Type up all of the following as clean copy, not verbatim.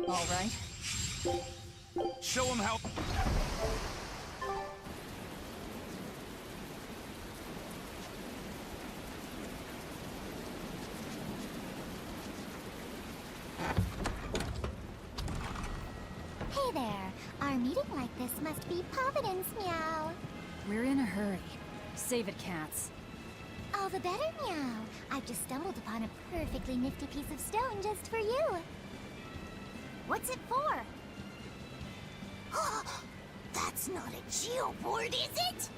All right. Show him how... Hey there. Our meeting like this must be Providence, meow. We're in a hurry. Save it, cats. All the better, meow. I've just stumbled upon a perfectly nifty piece of stone just for you. What's it for? That's not a geoboard, is it?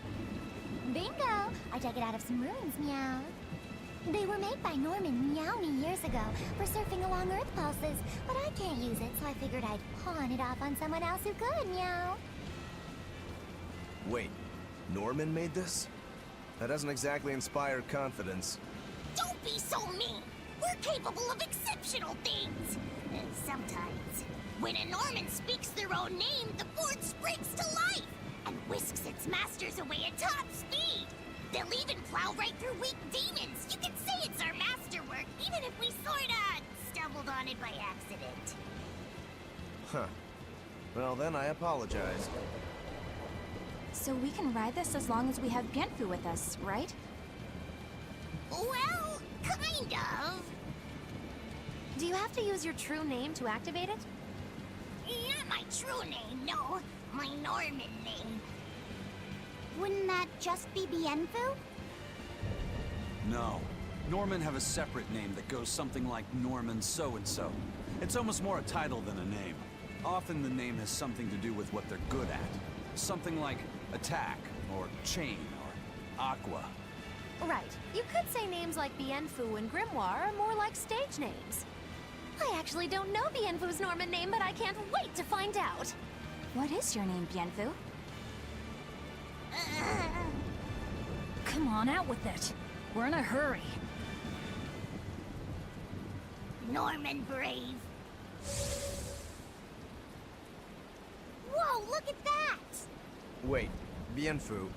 Bingo! I dug it out of some ruins, meow. They were made by Norman Meowmy years ago for surfing along Earth pulses, but I can't use it, so I figured I'd pawn it off on someone else who could, meow. Wait, Norman made this? That doesn't exactly inspire confidence. Don't be so mean! We're capable of exceptional things! Sometimes. When a Norman speaks their own name, the board springs to life and whisks its masters away at top speed. They'll even plow right through weak demons. You can say it's our masterwork, even if we sorta stumbled on it by accident. Huh. Well, then I apologize. So we can ride this as long as we have Bienfu with us, right? Well, kind of. Do you have to use your true name to activate it? Not my true name, no. My Norman name. Wouldn't that just be Bienfu? No. Norman have a separate name that goes something like Norman so-and-so. It's almost more a title than a name. Often the name has something to do with what they're good at. Something like Attack, or Chain, or Aqua. Right. You could say names like Bienfu and Grimoire are more like stage names. I actually don't know Bienfu's Norman name, but I can't wait to find out. What is your name, Bienfu? Come on, out with it. We're in a hurry. Norman Brave. Whoa, look at that! Wait, Bienfu.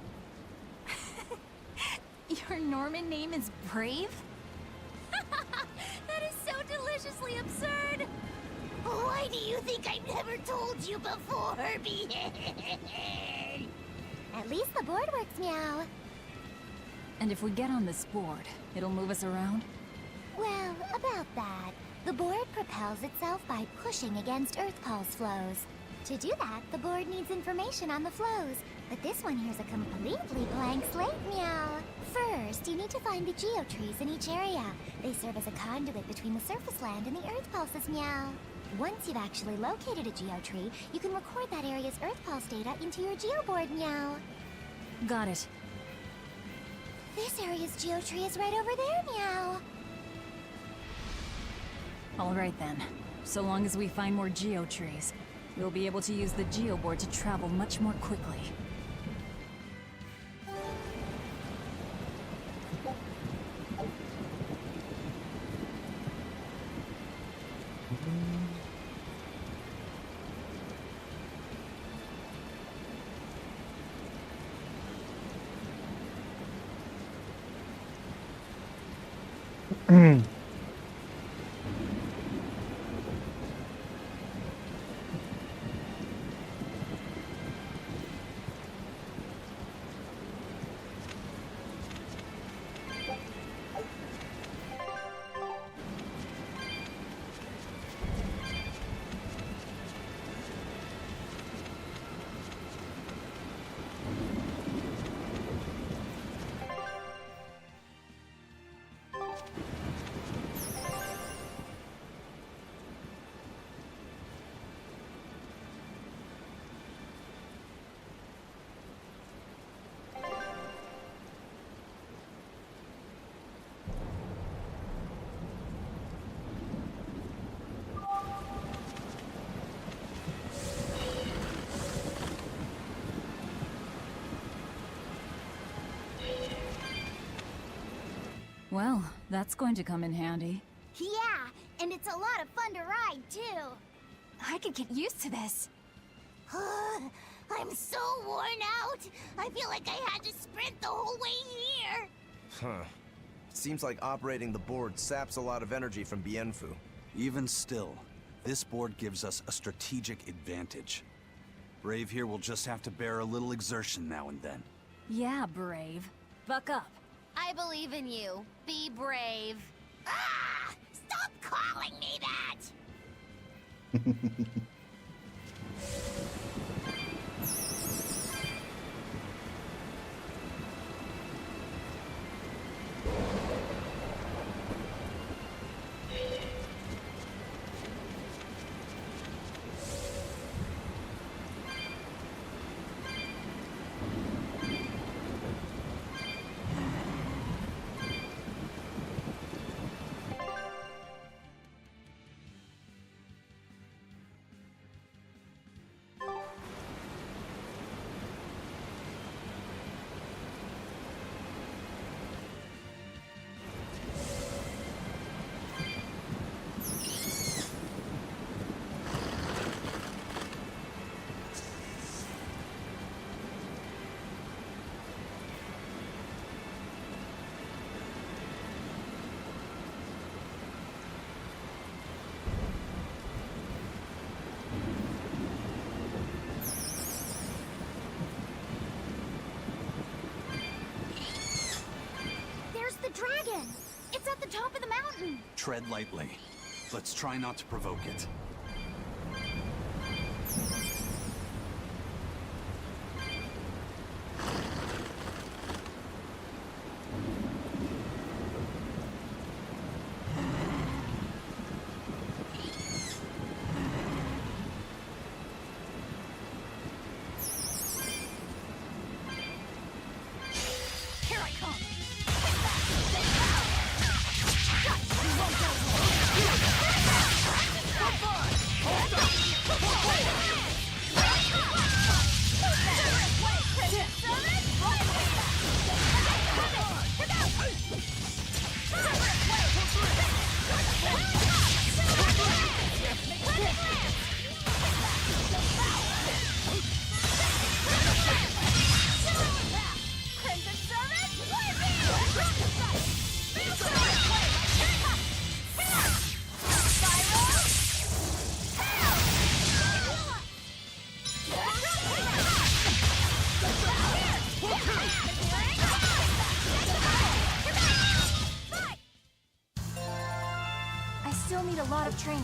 Your Norman name is Brave? That is so deliciously absurd! Why do you think I've never told you before, Bien? At least the board works, meow. And if we get on this board, it'll move us around? Well, about that. The board propels itself by pushing against Earth pulse flows. To do that, the board needs information on the flows. But this one here's a completely blank slate, meow. First, you need to find the geotrees in each area. They serve as a conduit between the surface land and the Earth pulses, meow. Once you've actually located a geotree, you can record that area's Earth pulse data into your geoboard, meow. Got it. This area's geotree is right over there, meow. All right then. So long as we find more geotrees, we'll be able to use the geoboard to travel much more quickly. Well, that's going to come in handy. Yeah, and it's a lot of fun to ride, too. I could get used to this. I'm so worn out. I feel like I had to sprint the whole way here. Huh. Seems like operating the board saps a lot of energy from Bienfu. Even still, this board gives us a strategic advantage. Brave here will just have to bear a little exertion now and then. Yeah, Brave. Buck up. I believe in you. Be brave. Ah! Stop calling me that! The dragon! It's at the top of the mountain! Tread lightly. Let's try not to provoke it. Here I come! I still need a lot of training.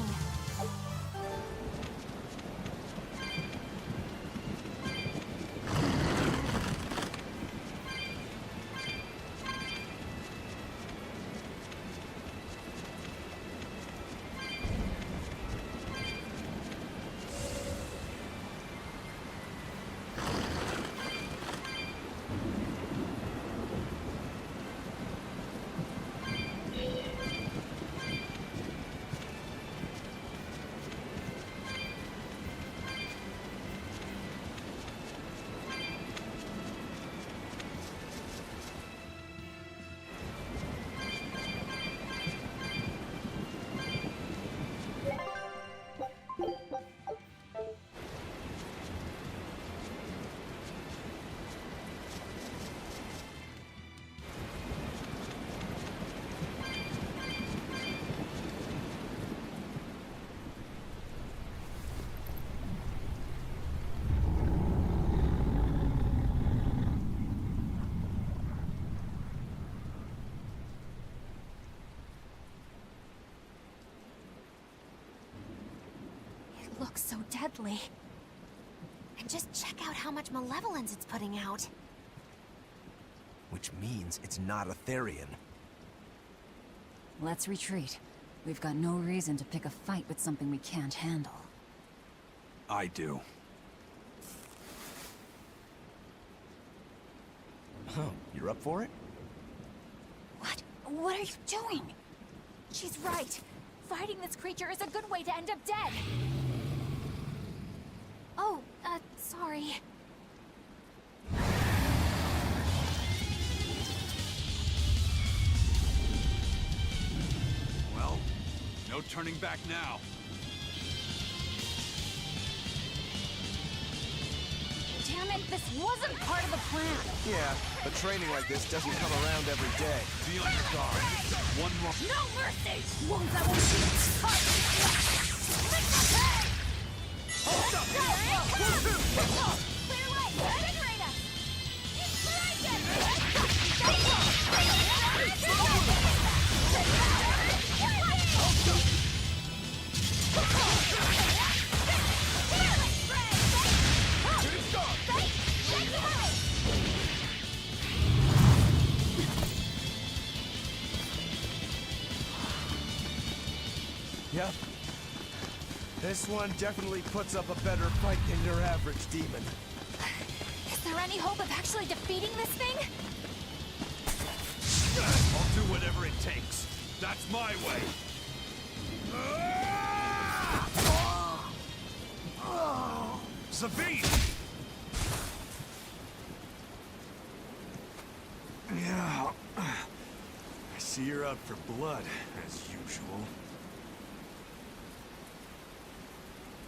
Looks so deadly. And just check out how much malevolence it's putting out. Which means it's not a Therian. Let's retreat. We've got no reason to pick a fight with something we can't handle. I do. Oh, you're up for it? What? What are you doing? She's right. Fighting this creature is a good way to end up dead. Oh, sorry. Well, no turning back now. it! This wasn't part of the plan! Yeah, but training like this doesn't come around every day. Be on your guard. One more. No mercy! Won't that won't see its heart! Hold up! Clear away! Incinerate us! Yep. This one definitely puts up a better fight than your average demon. Is there any hope of actually defeating this thing? I'll do whatever it takes. That's my way. Zavid! Yeah. I see you're out for blood, as usual.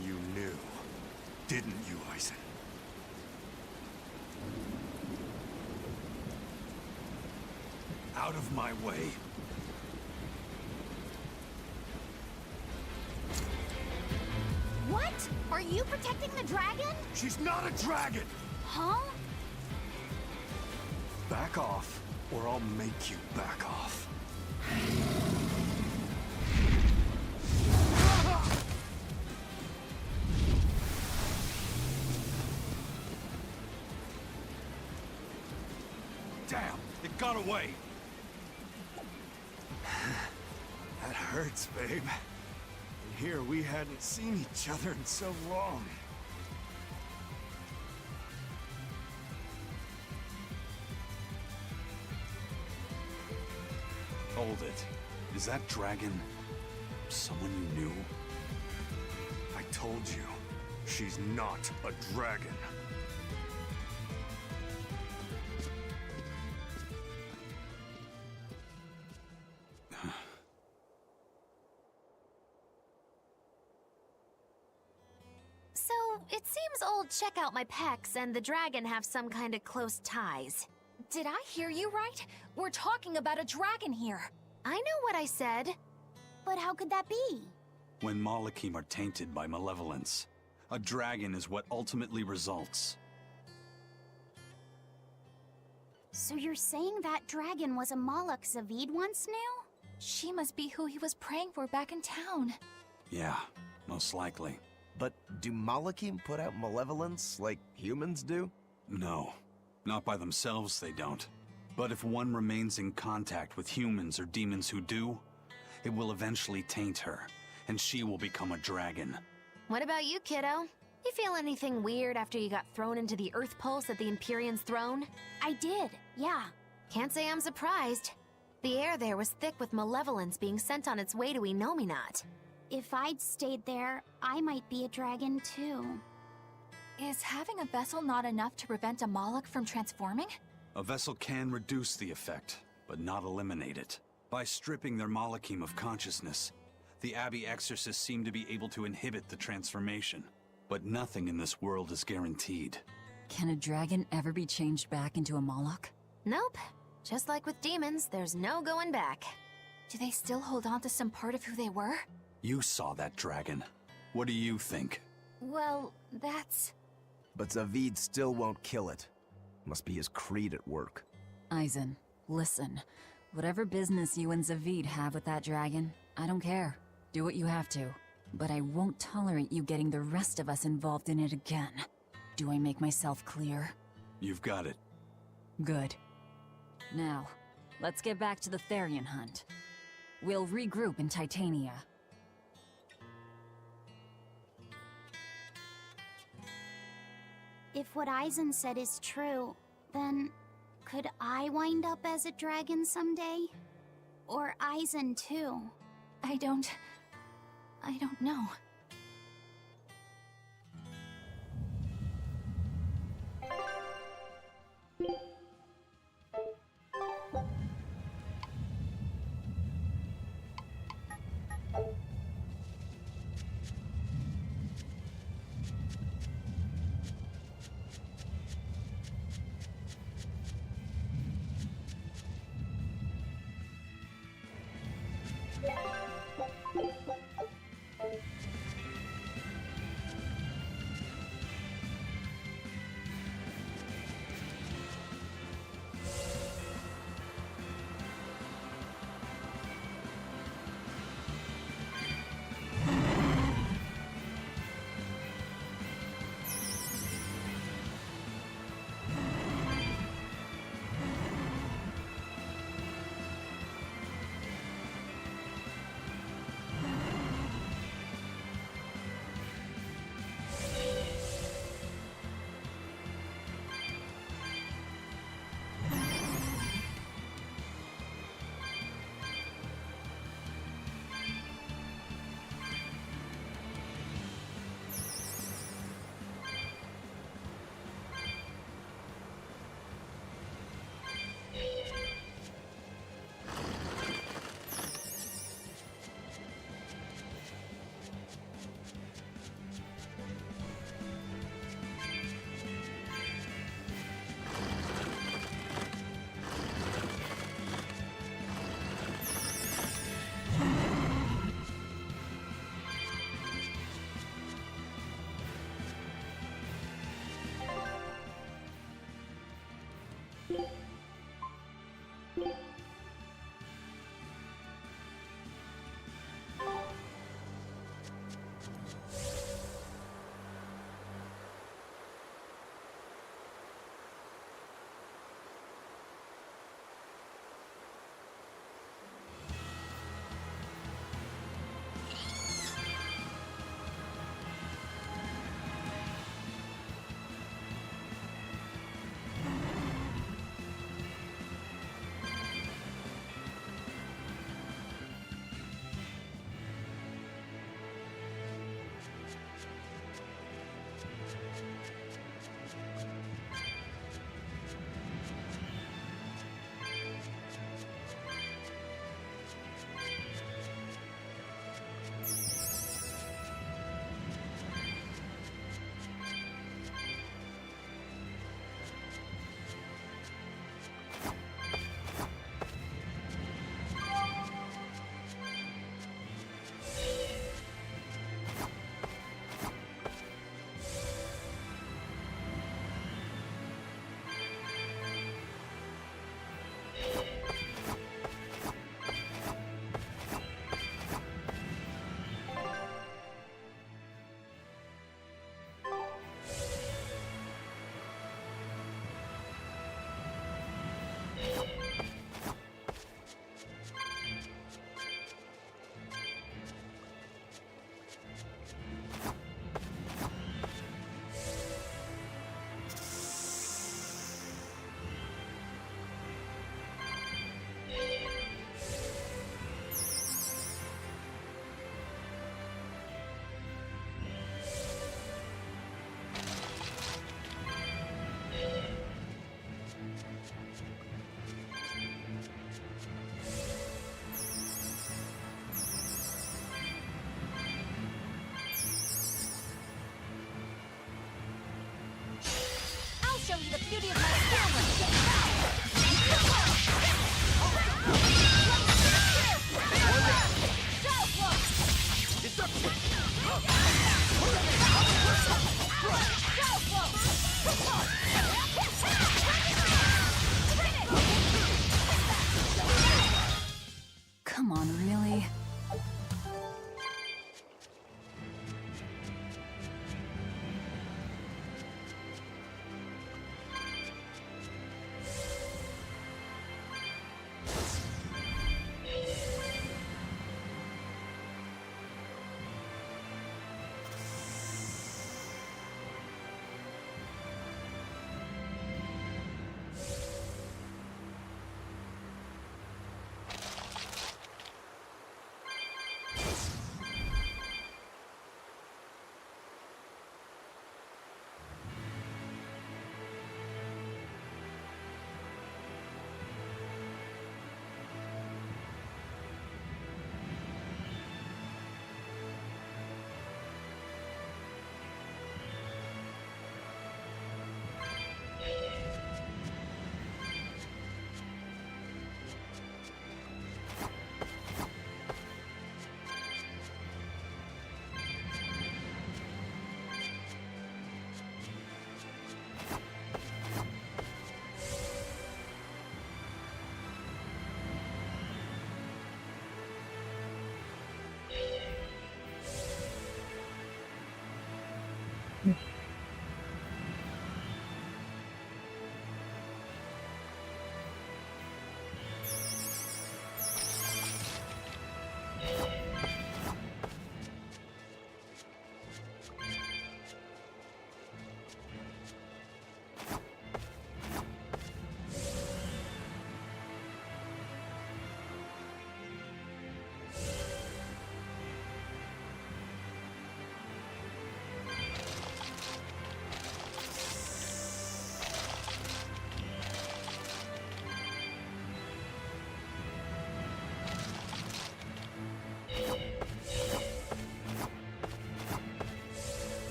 You knew, didn't you, Eisen? Out of my way. What? Are you protecting the dragon? She's not a dragon! Huh? Back off, or I'll make you back off. Damn, it got away! That hurts, babe. And here we hadn't seen each other in so long. Hold it. Is that dragon someone you knew? I told you, she's not a dragon. So, it seems old Check Out My Pecs and the dragon have some kind of close ties. Did I hear you right? We're talking about a dragon here. I know what I said. But how could that be? When Malachim are tainted by malevolence, a dragon is what ultimately results. So you're saying that dragon was a Moloch Zavid once knew? She must be who he was praying for back in town. Yeah, most likely. But do Malachim put out malevolence like humans do? No, not by themselves they don't. But if one remains in contact with humans or demons who do, it will eventually taint her, and she will become a dragon. What about you, kiddo? You feel anything weird after you got thrown into the Earth Pulse at the Empyrean's throne? I did, yeah. Can't say I'm surprised. The air there was thick with malevolence being sent on its way to Enominat. If I'd stayed there, I might be a dragon too. Is having a vessel not enough to prevent a Moloch from transforming? A vessel can reduce the effect, but not eliminate it. By stripping their Malachim of consciousness, the Abbey exorcists seem to be able to inhibit the transformation. But nothing in this world is guaranteed. Can a dragon ever be changed back into a Moloch? Nope. Just like with demons, there's no going back. Do they still hold on to some part of who they were? You saw that dragon. What do you think? Well, that's... But Zavid still won't kill it. Must be his creed at work. Eisen, listen. Whatever business you and Zavid have with that dragon, I don't care. Do what you have to. But I won't tolerate you getting the rest of us involved in it again. Do I make myself clear? You've got it. Good. Now, let's get back to the Therian hunt. We'll regroup in Titania. If what Eisen said is true, then could I wind up as a dragon someday? Or Eisen too? I don't know.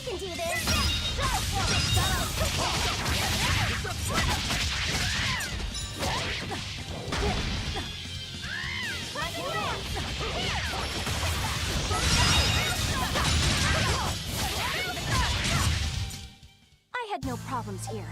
can do this! I had no problems here.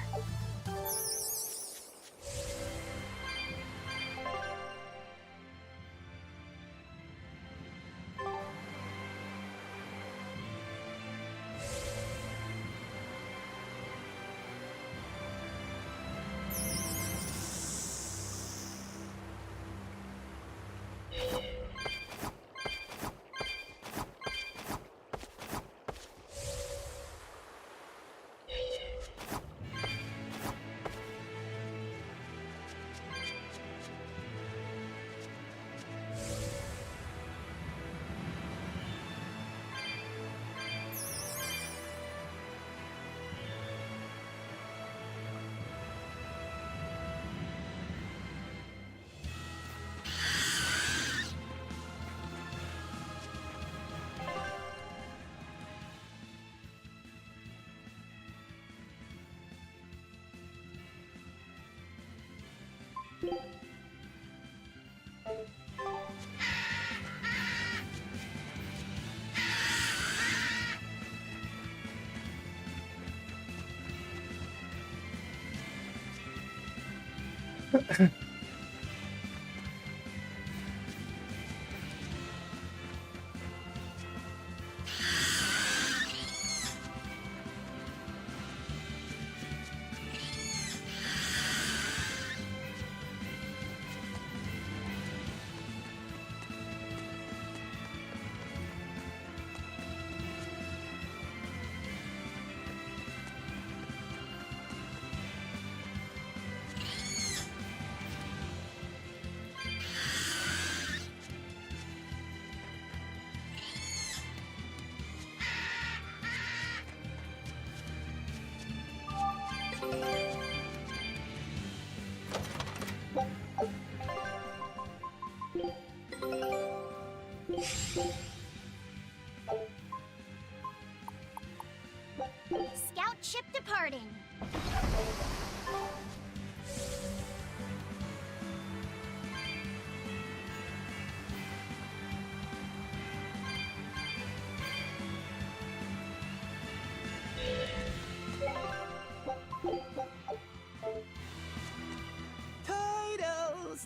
Scout ship departing.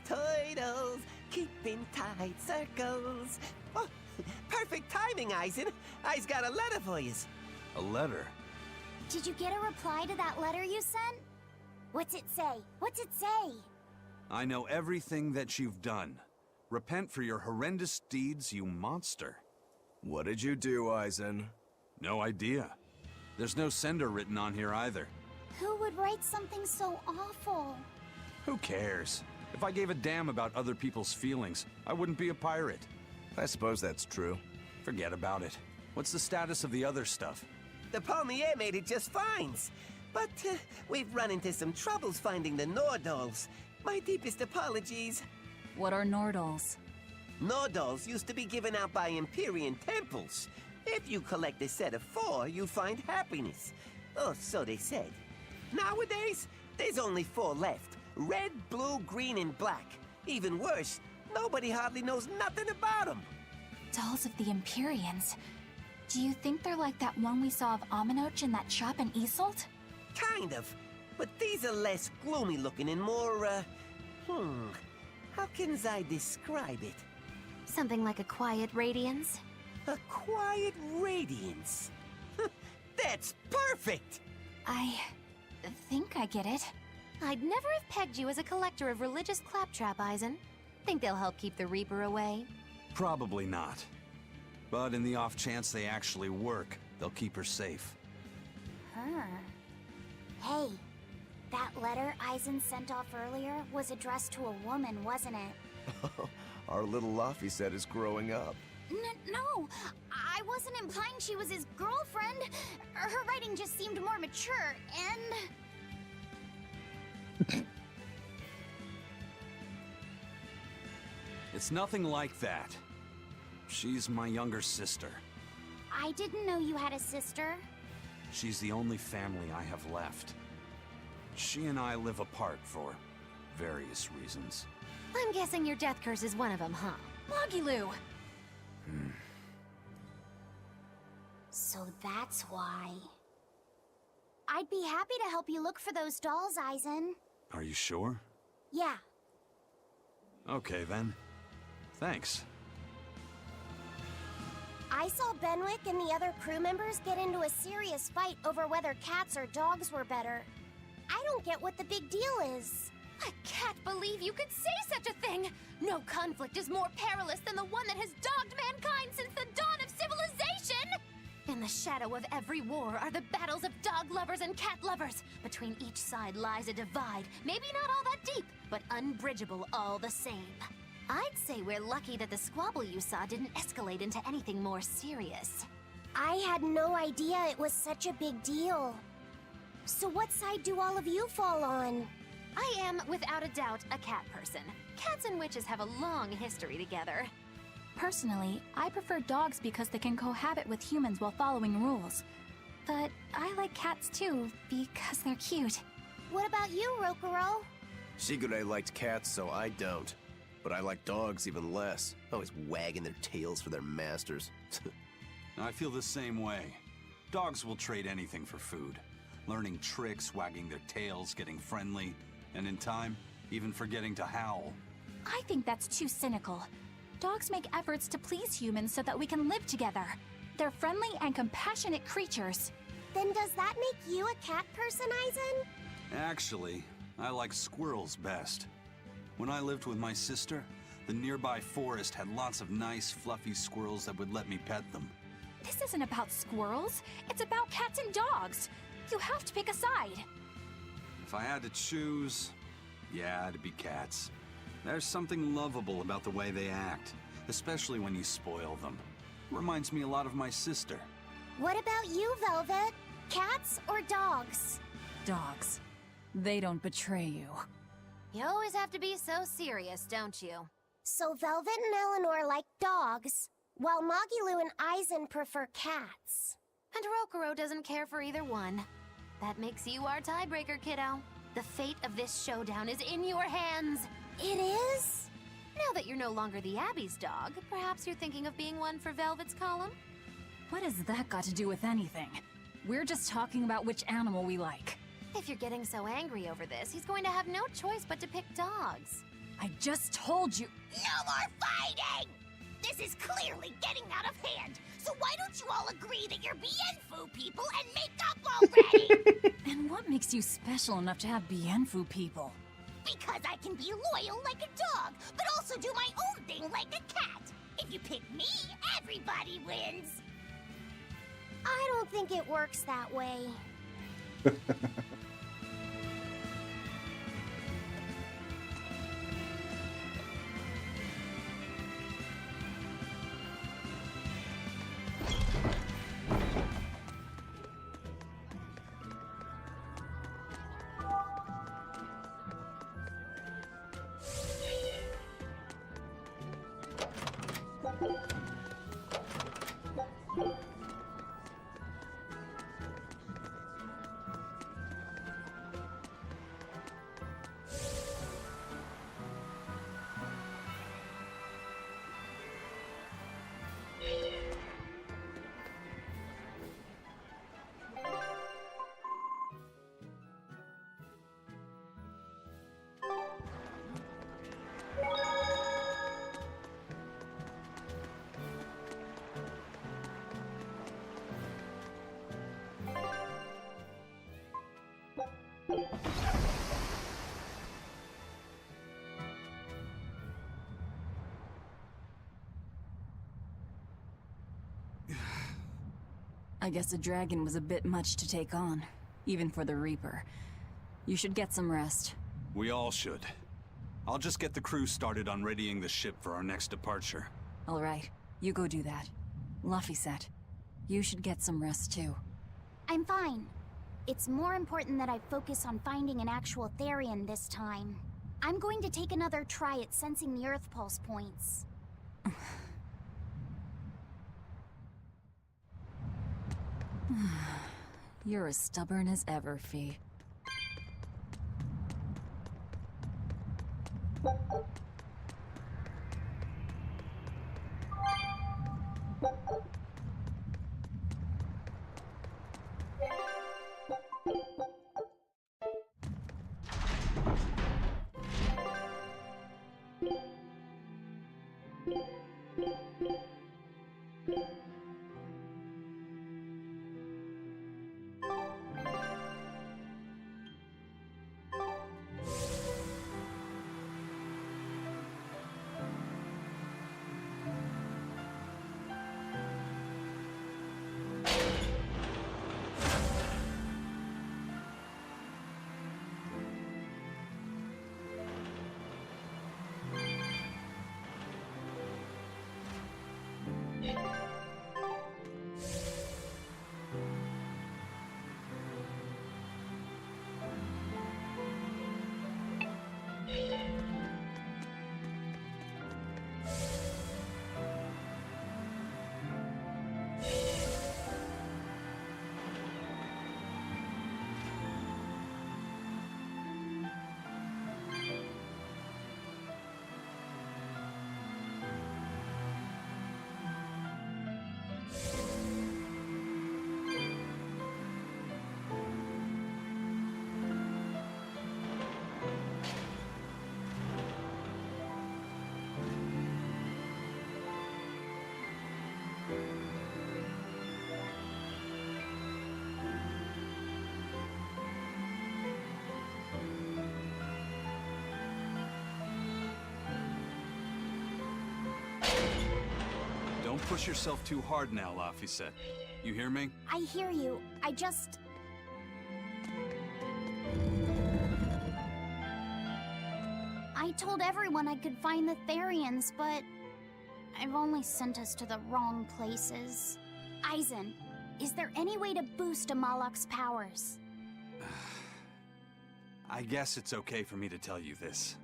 Turtles, keeping tight circles. Oh, perfect timing, Eisen. I's got a letter for yous. A letter? Did you get a reply to that letter you sent? What's it say? What's it say? I know everything that you've done. Repent for your horrendous deeds, you monster. What did you do, Eisen? No idea. There's no sender written on here either. Who would write something so awful? Who cares? If I gave a damn about other people's feelings, I wouldn't be a pirate. I suppose that's true. Forget about it. What's the status of the other stuff? The Palmier made it just fine. But we've run into some troubles finding the Nordals. My deepest apologies. What are Nordals? Nordals used to be given out by Empyrean temples. If you collect a set of 4, you find happiness. Oh, so they said. Nowadays, there's only 4 left. Red, blue, green, and black. Even worse, nobody hardly knows nothing about them. Dolls of the Empyreans. Do you think they're like that one we saw of Aminoch in that shop in Isolt? Kind of. But these are less gloomy looking and more, how can I describe it? Something like a quiet radiance? A quiet radiance. That's perfect! I think I get it. I'd never have pegged you as a collector of religious claptrap, Eisen. Think they'll help keep the Reaper away? Probably not. But in the off chance they actually work, they'll keep her safe. Hey, that letter Eisen sent off earlier was addressed to a woman, wasn't it? Our little Laffy set is growing up. No, I wasn't implying she was his girlfriend. Her writing just seemed more mature, and... It's nothing like that. She's my younger sister. I didn't know you had a sister. She's the only family I have left. She and I live apart for various reasons. I'm guessing your death curse is one of them, huh? Mogiloo! So that's why. I'd be happy to help you look for those dolls, Aizen. Are you sure? Yeah. Okay, then. Thanks. I saw Benwick and the other crew members get into a serious fight over whether cats or dogs were better. I don't get what the big deal is. I can't believe you could say such a thing! No conflict is more perilous than the one that has dogged mankind since the dawn of civilization! In the shadow of every war are the battles of dog lovers and cat lovers. Between each side lies a divide, maybe not all that deep, but unbridgeable all the same. I'd say we're lucky that the squabble you saw didn't escalate into anything more serious. I had no idea it was such a big deal. So what side do all of you fall on? I am, without a doubt, a cat person. Cats and witches have a long history together. Personally, I prefer dogs because they can cohabit with humans while following rules. But I like cats too, because they're cute. What about you, Rokuro? Shigure liked cats, so I don't. But I like dogs even less. Always wagging their tails for their masters. I feel the same way. Dogs will trade anything for food. Learning tricks, wagging their tails, getting friendly, and in time, even forgetting to howl. I think that's too cynical. Dogs make efforts to please humans so that we can live together. They're friendly and compassionate creatures. Then does that make you a cat person, Aizen? Actually, I like squirrels best. When I lived with my sister, the nearby forest had lots of nice, fluffy squirrels that would let me pet them. This isn't about squirrels. It's about cats and dogs. You have to pick a side. If I had to choose, yeah, it'd be cats. There's something lovable about the way they act, especially when you spoil them. Reminds me a lot of my sister. What about you, Velvet? Cats or dogs? Dogs. They don't betray you. You always have to be so serious, don't you? So Velvet and Eleanor like dogs, while Mogiloo and Aizen prefer cats. And Rokuro doesn't care for either one. That makes you our tiebreaker, kiddo. The fate of this showdown is in your hands. It is? Now that you're no longer the Abbey's dog, perhaps you're thinking of being one for Velvet's column? What has that got to do with anything? We're just talking about which animal we like. If you're getting so angry over this, he's going to have no choice but to pick dogs. I just told you. No more fighting! This is clearly getting out of hand, so why don't you all agree that you're Bienfu people and make up already? And what makes you special enough to have Bienfu people? Because I can be loyal like a dog, but also do my own thing like a cat. If you pick me, everybody wins. I don't think it works that way. I guess a dragon was a bit much to take on, even for the Reaper. You should get some rest. We all should. I'll just get the crew started on readying the ship for our next departure. All right, you go do that. Laphicet, you should get some rest too. I'm fine. It's more important that I focus on finding an actual Therian this time. I'm going to take another try at sensing the Earth Pulse points. You're as stubborn as ever, Fee. Don't push yourself too hard now, Laphicet. You hear me? I hear you. I just... I told everyone I could find the Therians, but I've only sent us to the wrong places. Aizen, is there any way to boost a Malak's powers? I guess it's okay for me to tell you this.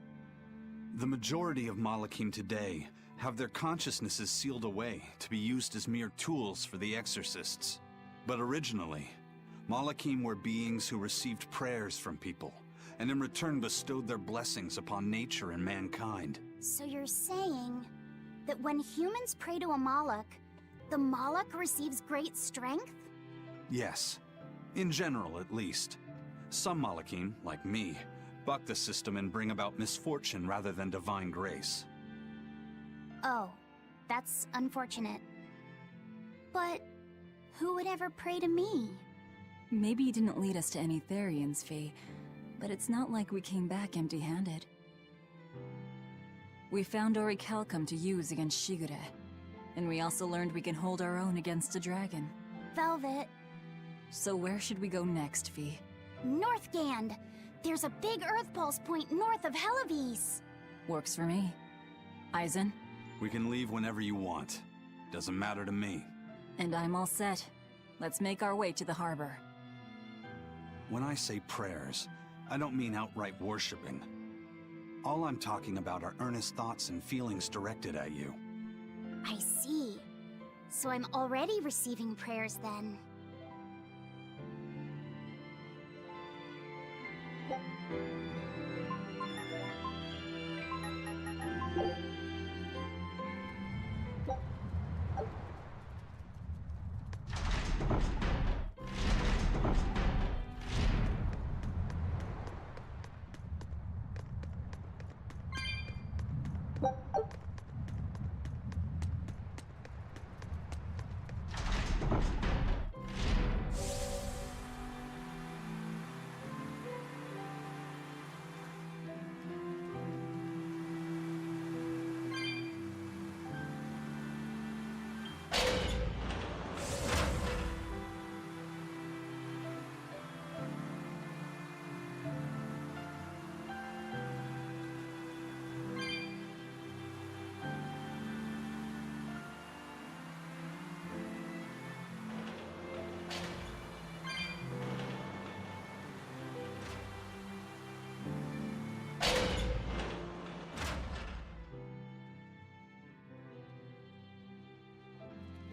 The majority of Malakim today have their consciousnesses sealed away to be used as mere tools for the exorcists. But originally, Malakim were beings who received prayers from people, and in return bestowed their blessings upon nature and mankind. So you're saying that when humans pray to a Malak, the Malak receives great strength? Yes, in general at least. Some Malakim, like me, buck the system and bring about misfortune rather than divine grace. Oh, that's unfortunate. But who would ever pray to me? Maybe you didn't lead us to any Therians, Fee, but it's not like we came back empty-handed. We found Orichalcum to use against Shigure, and we also learned we can hold our own against a dragon. Velvet. So where should we go next, Fee? Northgand! There's a big Earth Pulse point north of Helavis! Works for me. Aizen? We can leave whenever you want. Doesn't matter to me. And I'm all set. Let's make our way to the harbor. When I say prayers, I don't mean outright worshipping. All I'm talking about are earnest thoughts and feelings directed at you. I see. So I'm already receiving prayers then.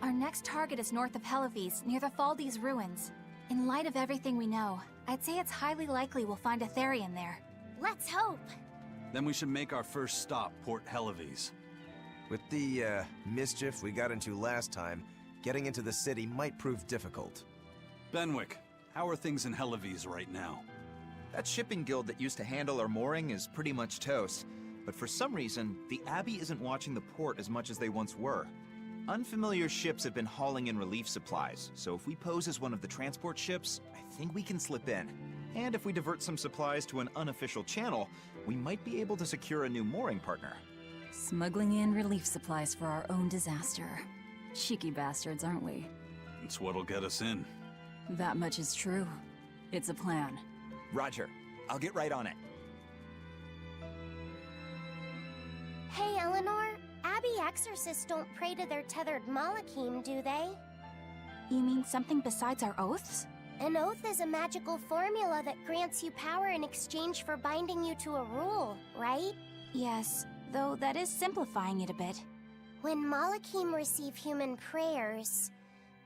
Our next target is north of Helavis, near the Faldi's ruins. In light of everything we know, I'd say it's highly likely we'll find a Therian there. Let's hope. Then we should make our first stop, Port Helives. With the, mischief we got into last time, getting into the city might prove difficult. Benwick, how are things in Helives right now? That shipping guild that used to handle our mooring is pretty much toast. But for some reason, the Abbey isn't watching the port as much as they once were. Unfamiliar ships have been hauling in relief supplies, so if we pose as one of the transport ships, I think we can slip in. And if we divert some supplies to an unofficial channel, we might be able to secure a new mooring partner. Smuggling in relief supplies for our own disaster. Cheeky bastards, aren't we? It's what'll get us in. That much is true. It's a plan. Roger. I'll get right on it. Hey, Eleanor. Abbey exorcists don't pray to their tethered Malachim, do they? You mean something besides our oaths? An oath is a magical formula that grants you power in exchange for binding you to a rule, right? Yes, though that is simplifying it a bit. When Malachim receive human prayers,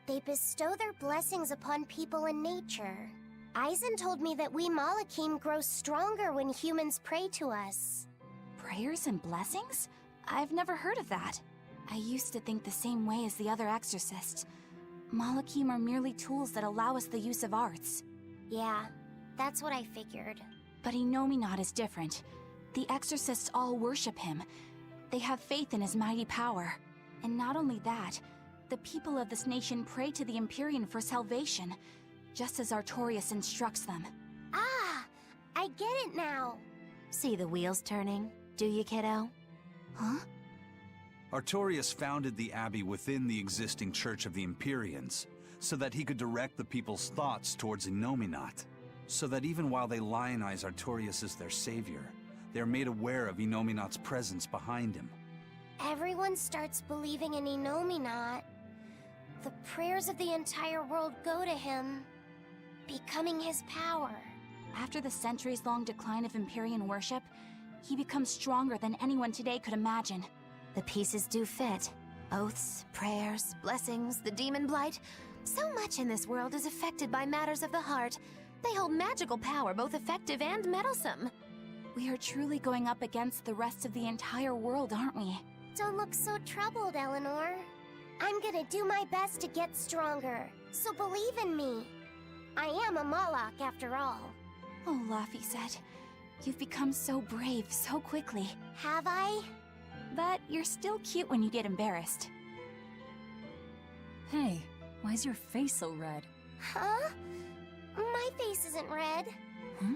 they bestow their blessings upon people and nature. Eisen told me that we Malachim grow stronger when humans pray to us. Prayers and blessings? I've never heard of that. I used to think the same way as the other exorcists. Malachim are merely tools that allow us the use of arts. Yeah, that's what I figured. But Innominat is different. The exorcists all worship him. They have faith in his mighty power. And not only that, the people of this nation pray to the Empyrean for salvation, just as Artorias instructs them. Ah, I get it now. See the wheels turning, do you, kiddo? Huh? Artorias founded the Abbey within the existing Church of the Empyreans, so that he could direct the people's thoughts towards Innominat. So that even while they lionize Artorias as their savior, they're made aware of Innominat's presence behind him. Everyone starts believing in Innominat. The prayers of the entire world go to him, becoming his power. After the centuries-long decline of Empyrean worship, he becomes stronger than anyone today could imagine. The pieces do fit. Oaths, prayers, blessings, the demon blight. So much in this world is affected by matters of the heart. They hold magical power, both effective and meddlesome. We are truly going up against the rest of the entire world, aren't we? Don't look so troubled, Eleanor. I'm gonna do my best to get stronger, so believe in me. I am a Malak after all. Oh, Laphicet, you've become so brave so quickly. Have I? But you're still cute when you get embarrassed. Hey, why's your face so red? Huh? My face isn't red. Hmm?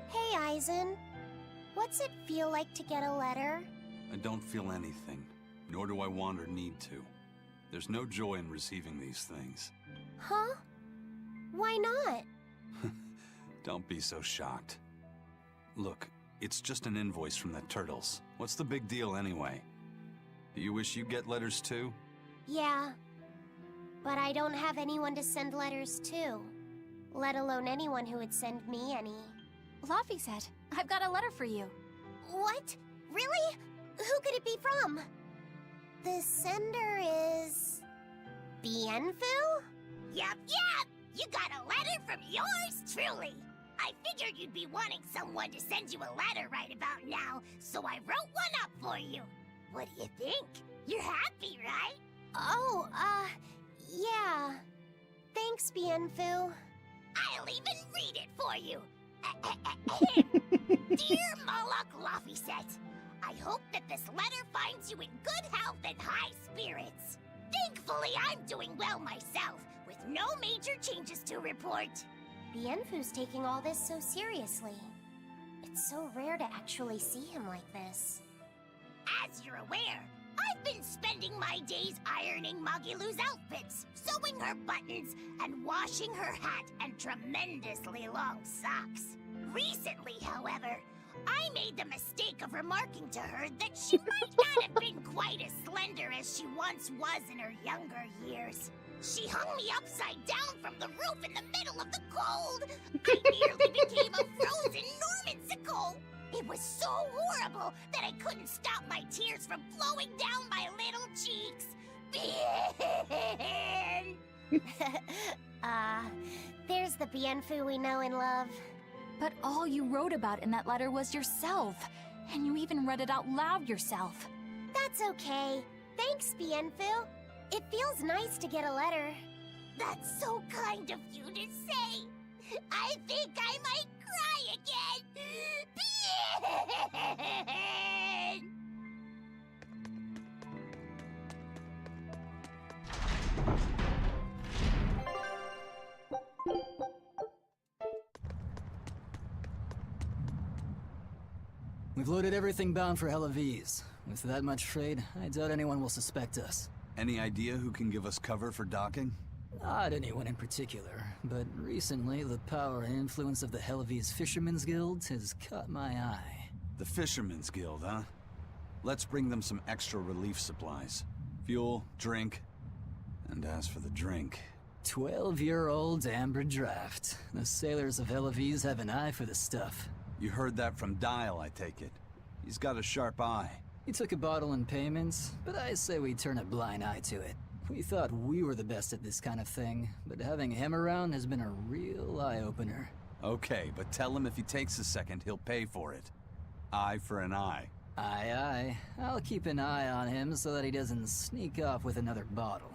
Hey, Eisen. What's it feel like to get a letter? I don't feel anything, nor do I want or need to. There's no joy in receiving these things. Huh? Why not? Don't be so shocked. Look, it's just an invoice from the Turtles. What's the big deal anyway? Do you wish you get letters too? Yeah. But I don't have anyone to send letters to. Let alone anyone who would send me any. Laphicet, I've got a letter for you. What? Really? Who could it be from? The sender is... Bienfu? Yup. You got a letter from yours truly. I figured you'd be wanting someone to send you a letter right about now, so I wrote one up for you. What do you think? You're happy, right? Oh, yeah. Thanks, Bienfu. I'll even read it for you. Dear Moloch Laphicet, I hope that this letter finds you in good health and high spirits. Thankfully, I'm doing well myself, with no major changes to report. Bienfu's taking all this so seriously. It's so rare to actually see him like this. As you're aware, I've been spending my days ironing Magilu's outfits, sewing her buttons, and washing her hat and tremendously long socks. Recently, however, I made the mistake of remarking to her that she might not have been quite as slender as she once was in her younger years. She hung me upside down from the roof in the middle of the cold. I nearly became a frozen Normansicle. It was so horrible that I couldn't stop my tears from flowing down my little cheeks. There's the Bienfu we know and love. But all you wrote about in that letter was yourself. And you even read it out loud yourself. That's okay. Thanks, Bienfu. It feels nice to get a letter. That's so kind of you to say. I think I might cry again. We've loaded everything bound for Helaviz. With that much trade, I doubt anyone will suspect us. Any idea who can give us cover for docking? Not anyone in particular, but recently the power and influence of the Helaviz Fishermen's Guild has caught my eye. The Fishermen's Guild, huh? Let's bring them some extra relief supplies. Fuel, drink. And as for the drink... 12-year-old amber draft. The sailors of Helaviz have an eye for the stuff. You heard that from Dial, I take it. He's got a sharp eye. He took a bottle in payments, but I say we turn a blind eye to it. We thought we were the best at this kind of thing, but having him around has been a real eye-opener. Okay, but tell him if he takes a second, he'll pay for it. Eye for an eye. Aye, aye. I'll keep an eye on him so that he doesn't sneak off with another bottle.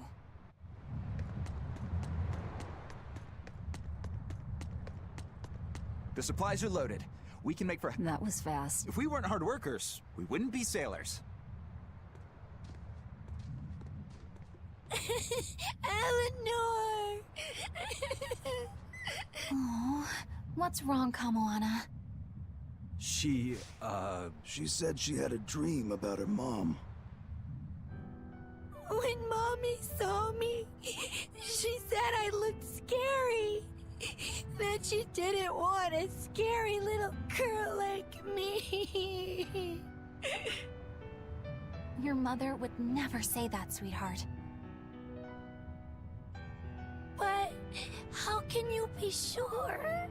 The supplies are loaded. We can make for... That was fast. If we weren't hard workers, we wouldn't be sailors. Eleanor! Oh, what's wrong, Kamoana? She said she had a dream about her mom. When Mommy saw me, she said I looked scary. That she didn't want a scary little girl like me. Your mother would never say that, sweetheart. But how can you be sure?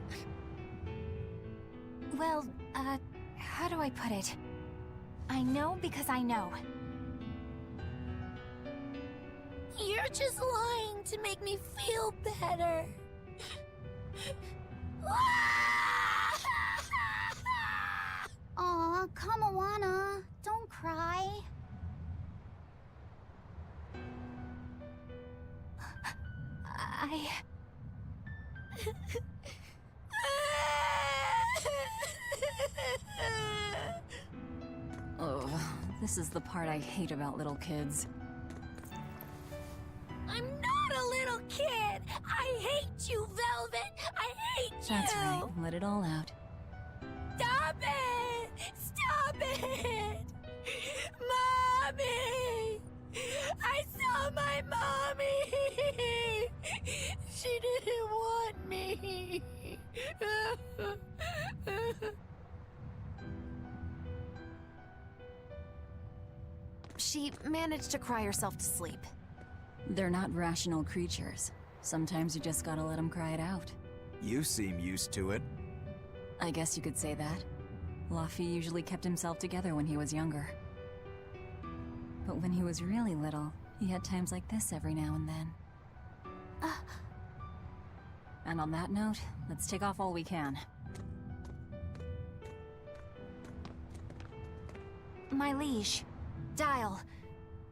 Well, how do I put it? I know because I know. You're just lying to make me feel better. Aw, Kamawana, don't cry. Oh, this is the part I hate about little kids. I'm not a little kid! I hate you, Velvet! I hate you! That's right, let it all out. Stop it! Stop it! Mommy! I saw my mommy! She didn't want me! She managed to cry herself to sleep. They're not rational creatures. Sometimes you just gotta let them cry it out. You seem used to it. I guess you could say that. Laffy usually kept himself together when he was younger. But when he was really little, he had times like this every now and then. And on that note, let's take off all we can. My liege, Dial,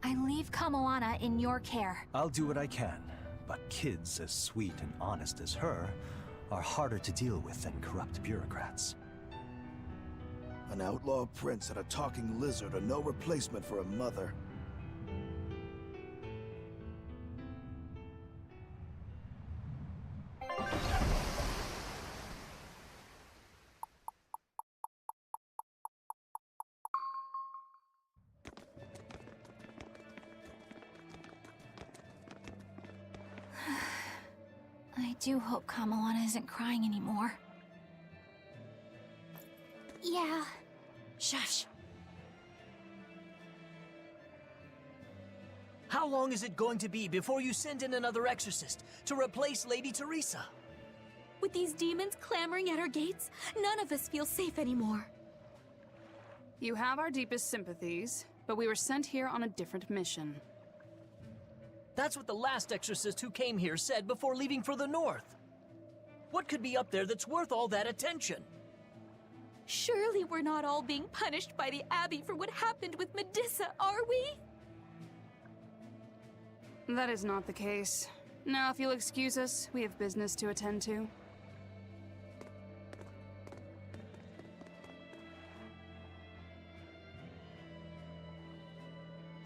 I leave Kamoana in your care. I'll do what I can, but kids as sweet and honest as her are harder to deal with than corrupt bureaucrats. An outlaw prince and a talking lizard are no replacement for a mother. I do hope Kamoana isn't crying anymore. Yeah. Shush. How long is it going to be before you send in another exorcist to replace Lady Teresa? With these demons clamoring at our gates, none of us feel safe anymore. You have our deepest sympathies, but we were sent here on a different mission. That's what the last exorcist who came here said before leaving for the north. What could be up there that's worth all that attention? Surely we're not all being punished by the Abbey for what happened with Medusa, are we? That is not the case. Now, if you'll excuse us, we have business to attend to.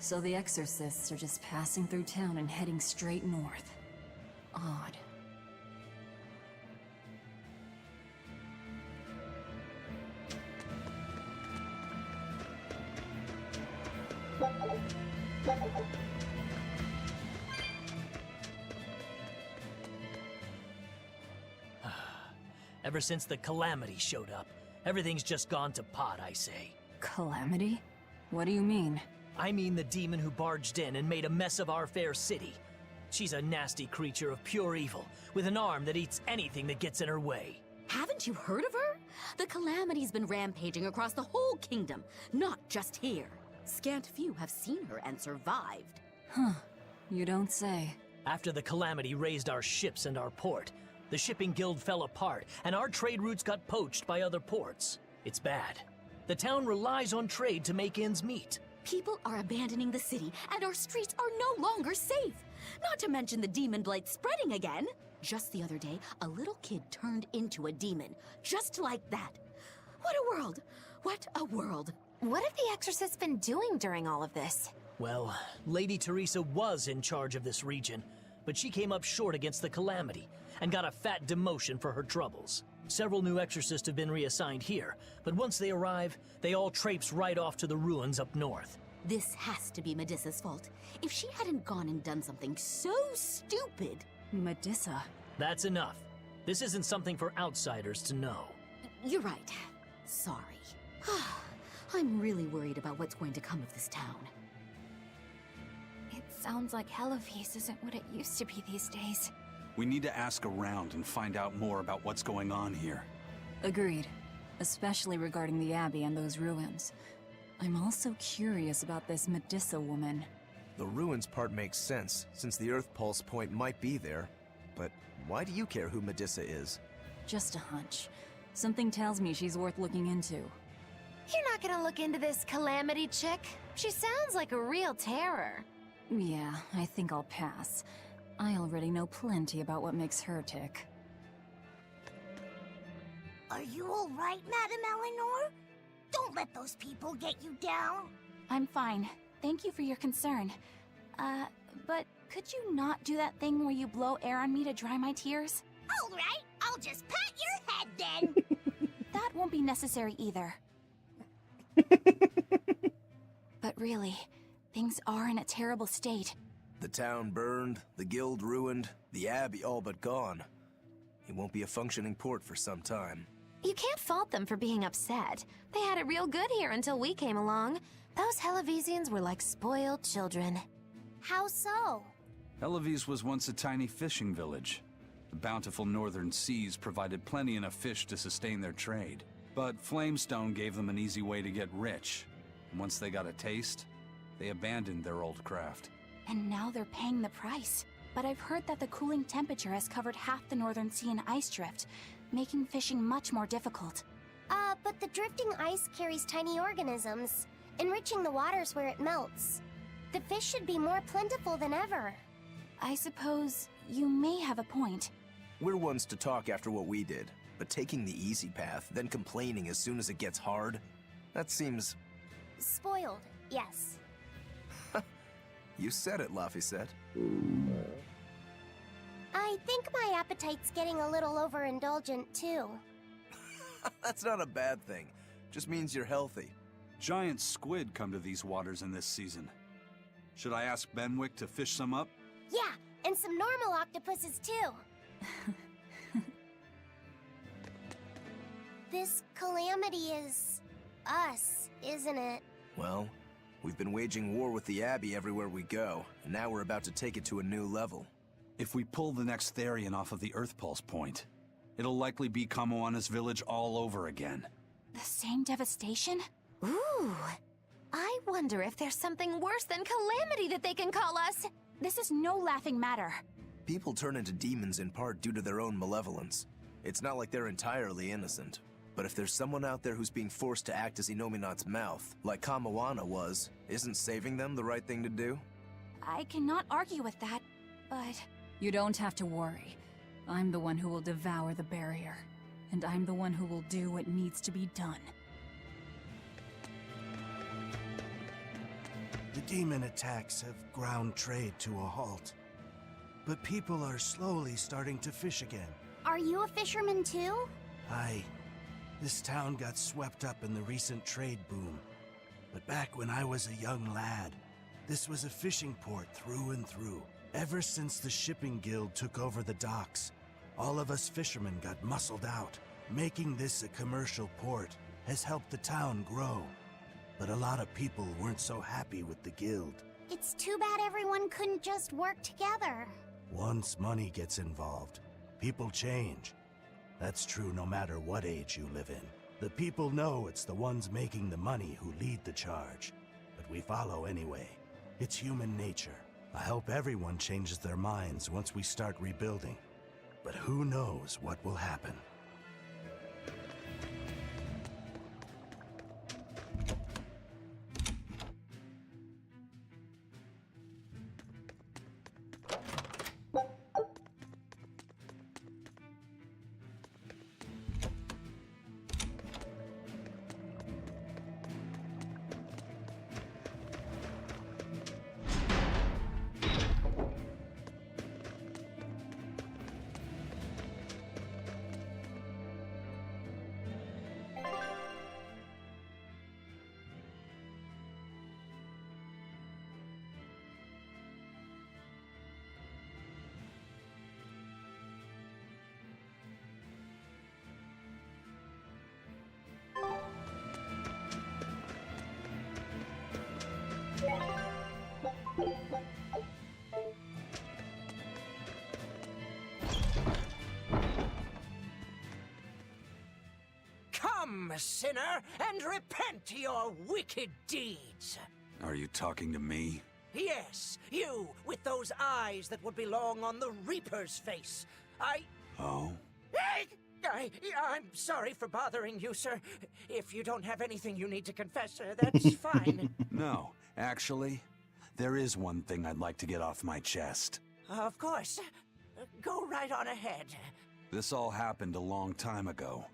So the exorcists are just passing through town and heading straight north. Odd. Ever since the Calamity showed up, everything's just gone to pot, I say. Calamity? What do you mean? I mean the demon who barged in and made a mess of our fair city. She's a nasty creature of pure evil, with an arm that eats anything that gets in her way. Haven't you heard of her? The Calamity's been rampaging across the whole kingdom, not just here. Scant few have seen her and survived. Huh. You don't say. After the Calamity raised our ships and our port, the shipping guild fell apart, and our trade routes got poached by other ports. It's bad. The town relies on trade to make ends meet. People are abandoning the city, and our streets are no longer safe. Not to mention the demon blight spreading again. Just the other day, a little kid turned into a demon. Just like that. What a world! What a world! What have the exorcists been doing during all of this? Well, Lady Teresa was in charge of this region, but she came up short against the Calamity and got a fat demotion for her troubles. Several new exorcists have been reassigned here, but once they arrive, they all traipse right off to the ruins up north. This has to be Medusa's fault. If she hadn't gone and done something so stupid... Medusa? That's enough. This isn't something for outsiders to know. You're right. Sorry. I'm really worried about what's going to come of this town. It sounds like Hellafeast isn't what it used to be these days. We need to ask around and find out more about what's going on here. Agreed. Especially regarding the Abbey and those ruins. I'm also curious about this Medusa woman. The ruins part makes sense, since the Earth Pulse point might be there. But why do you care who Medusa is? Just a hunch. Something tells me she's worth looking into. You're not gonna look into this Calamity chick? She sounds like a real terror. Yeah, I think I'll pass. I already know plenty about what makes her tick. Are you all right, Madame Eleanor? Don't let those people get you down. I'm fine. Thank you for your concern. But could you not do that thing where you blow air on me to dry my tears? All right, I'll just pat your head then. That won't be necessary either. But really, things are in a terrible state. The town burned, the guild ruined, the Abbey all but gone. It won't be a functioning port for some time. You can't fault them for being upset. They had it real good here until we came along. Those Hellavesians were like spoiled children. How so? Hellafeast was once a tiny fishing village. The bountiful northern seas provided plenty enough fish to sustain their trade. But Flamestone gave them an easy way to get rich. And once they got a taste, they abandoned their old craft. And now they're paying the price. But I've heard that the cooling temperature has covered half the northern sea in ice drift, making fishing much more difficult. But the drifting ice carries tiny organisms, enriching the waters where it melts. The fish should be more plentiful than ever. I suppose you may have a point. We're ones to talk after what we did, but taking the easy path, then complaining as soon as it gets hard, that seems... Spoiled, yes. You said it, Laphicet. I think my appetite's getting a little overindulgent, too. That's not a bad thing. Just means you're healthy. Giant squid come to these waters in this season. Should I ask Benwick to fish some up? Yeah, and some normal octopuses, too. This calamity is... us, isn't it? Well, we've been waging war with the Abbey everywhere we go, and now we're about to take it to a new level. If we pull the next Therian off of the Earth Pulse point, it'll likely be Kamoana's village all over again. The same devastation? Ooh. I wonder if there's something worse than Calamity that they can call us. This is no laughing matter. People turn into demons in part due to their own malevolence. It's not like they're entirely innocent. But if there's someone out there who's being forced to act as Inominat's mouth, like Kamawana was, isn't saving them the right thing to do? I cannot argue with that, but... You don't have to worry. I'm the one who will devour the barrier. And I'm the one who will do what needs to be done. The demon attacks have ground trade to a halt. But people are slowly starting to fish again. Are you a fisherman too? Aye. This town got swept up in the recent trade boom. But back when I was a young lad, this was a fishing port through and through. Ever since the shipping guild took over the docks, all of us fishermen got muscled out. Making this a commercial port has helped the town grow. But a lot of people weren't so happy with the guild. It's too bad everyone couldn't just work together. Once money gets involved, people change. That's true no matter what age you live in. The people know it's the ones making the money who lead the charge. But we follow anyway. It's human nature. I hope everyone changes their minds once we start rebuilding. But who knows what will happen. Come, sinner, and repent your wicked deeds. Are you talking to me? Yes, you, with those eyes that would belong on the Reaper's face. Oh? I'm sorry for bothering you, sir. If you don't have anything you need to confess, that's fine. No, actually, there is one thing I'd like to get off my chest. Of course. Go right on ahead. This all happened a long time ago.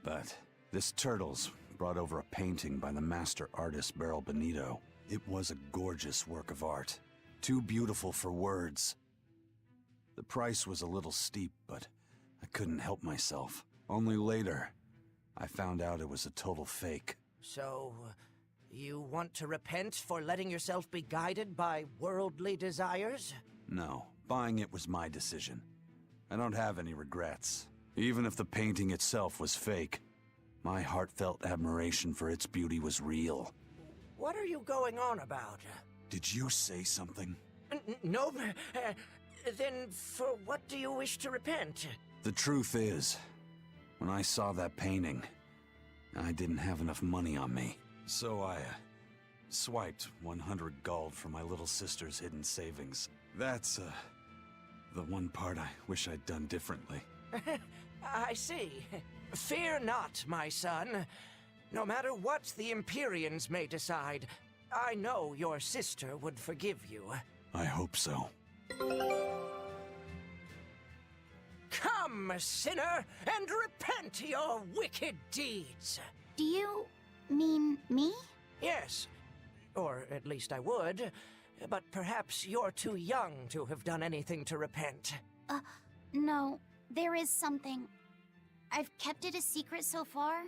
But this Turtles brought over a painting by the master artist Beryl Benito. It was a gorgeous work of art. Too beautiful for words. The price was a little steep, but I couldn't help myself. Only later, I found out it was a total fake. So, you want to repent for letting yourself be guided by worldly desires? No, buying it was my decision. I don't have any regrets. Even if the painting itself was fake, my heartfelt admiration for its beauty was real. What are you going on about? Did you say something? No. Then for what do you wish to repent? The truth is, when I saw that painting, I didn't have enough money on me. So I swiped 100 gold from my little sister's hidden savings. That's the one part I wish I'd done differently. I see. Fear not, my son. No matter what the Empyreans may decide, I know your sister would forgive you. I hope so. Come, sinner, and repent your wicked deeds. Do you mean me? Yes. Or at least I would. But perhaps you're too young to have done anything to repent. No. There is something. I've kept it a secret so far,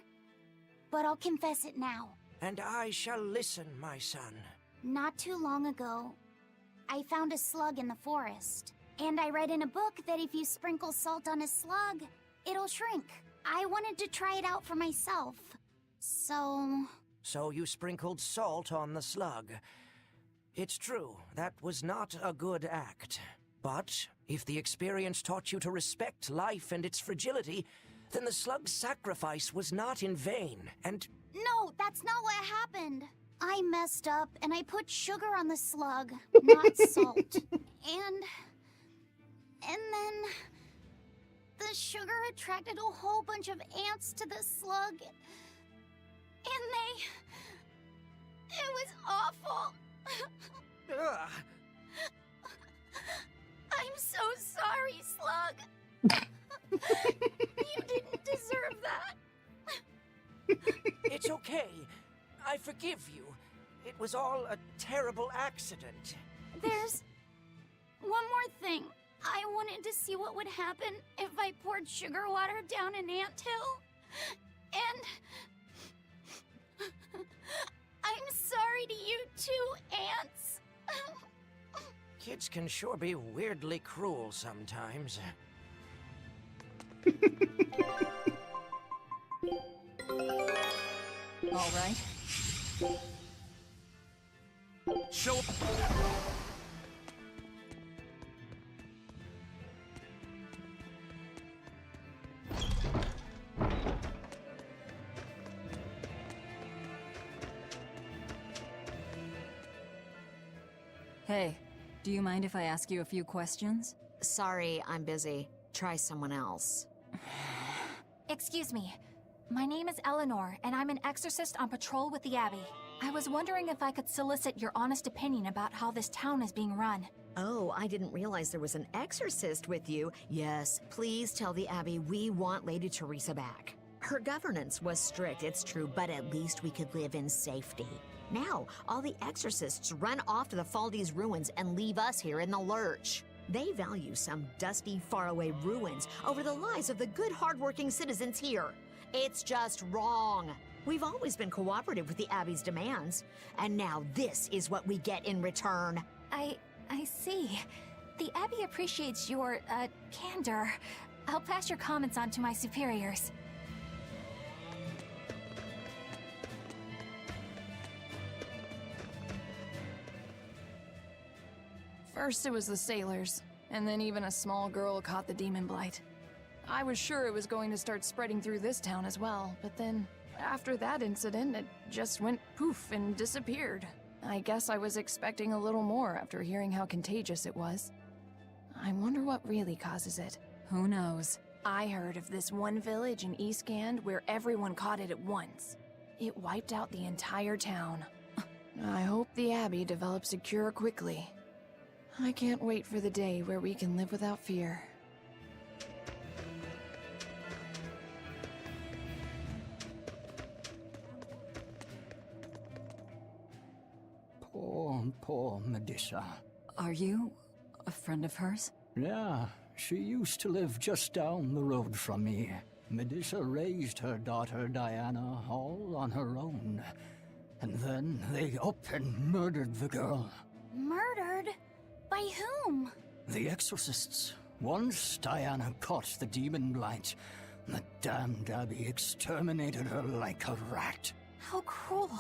but I'll confess it now. And I shall listen, my son. Not too long ago, I found a slug in the forest. And I read in a book that if you sprinkle salt on a slug, it'll shrink. I wanted to try it out for myself. So you sprinkled salt on the slug. It's true, that was not a good act. But if the experience taught you to respect life and its fragility, then the slug's sacrifice was not in vain, and... No, that's not what happened. I messed up and I put sugar on the slug, not salt. And then the sugar attracted a whole bunch of ants to the slug. And it was awful. Ugh. I'm so sorry, Slug. You didn't deserve that. It's okay. I forgive you. It was all a terrible accident. There's one more thing. I wanted to see what would happen if I poured sugar water down an anthill. And I'm sorry to you too, ants. Kids can sure be weirdly cruel sometimes. All right. Show up. Hey, do you mind if I ask you a few questions? Sorry, I'm busy. Try someone else. Excuse me. My name is Eleanor, and I'm an exorcist on patrol with the Abbey. I was wondering if I could solicit your honest opinion about how this town is being run. Oh, I didn't realize there was an exorcist with you. Yes, please tell the Abbey we want Lady Teresa back. Her governance was strict, it's true, but at least we could live in safety. Now, all the exorcists run off to the Faldi's ruins and leave us here in the lurch. They value some dusty, faraway ruins over the lives of the good, hardworking citizens here. It's just wrong. We've always been cooperative with the Abbey's demands, and now this is what we get in return. I see. The Abbey appreciates your, candor. I'll pass your comments on to my superiors. First it was the sailors, and then even a small girl caught the demon blight. I was sure it was going to start spreading through this town as well, but then, after that incident, it just went poof and disappeared. I guess I was expecting a little more after hearing how contagious it was. I wonder what really causes it. Who knows? I heard of this one village in East Gand where everyone caught it at once. It wiped out the entire town. I hope the Abbey develops a cure quickly. I can't wait for the day where we can live without fear. Poor Medusa. Are you a friend of hers? Yeah, she used to live just down the road from me. Medusa raised her daughter Diana all on her own. And then they up and murdered the girl. Murdered? By whom? The exorcists. Once Diana caught the demon blight, the damned Abbey exterminated her like a rat. How cruel.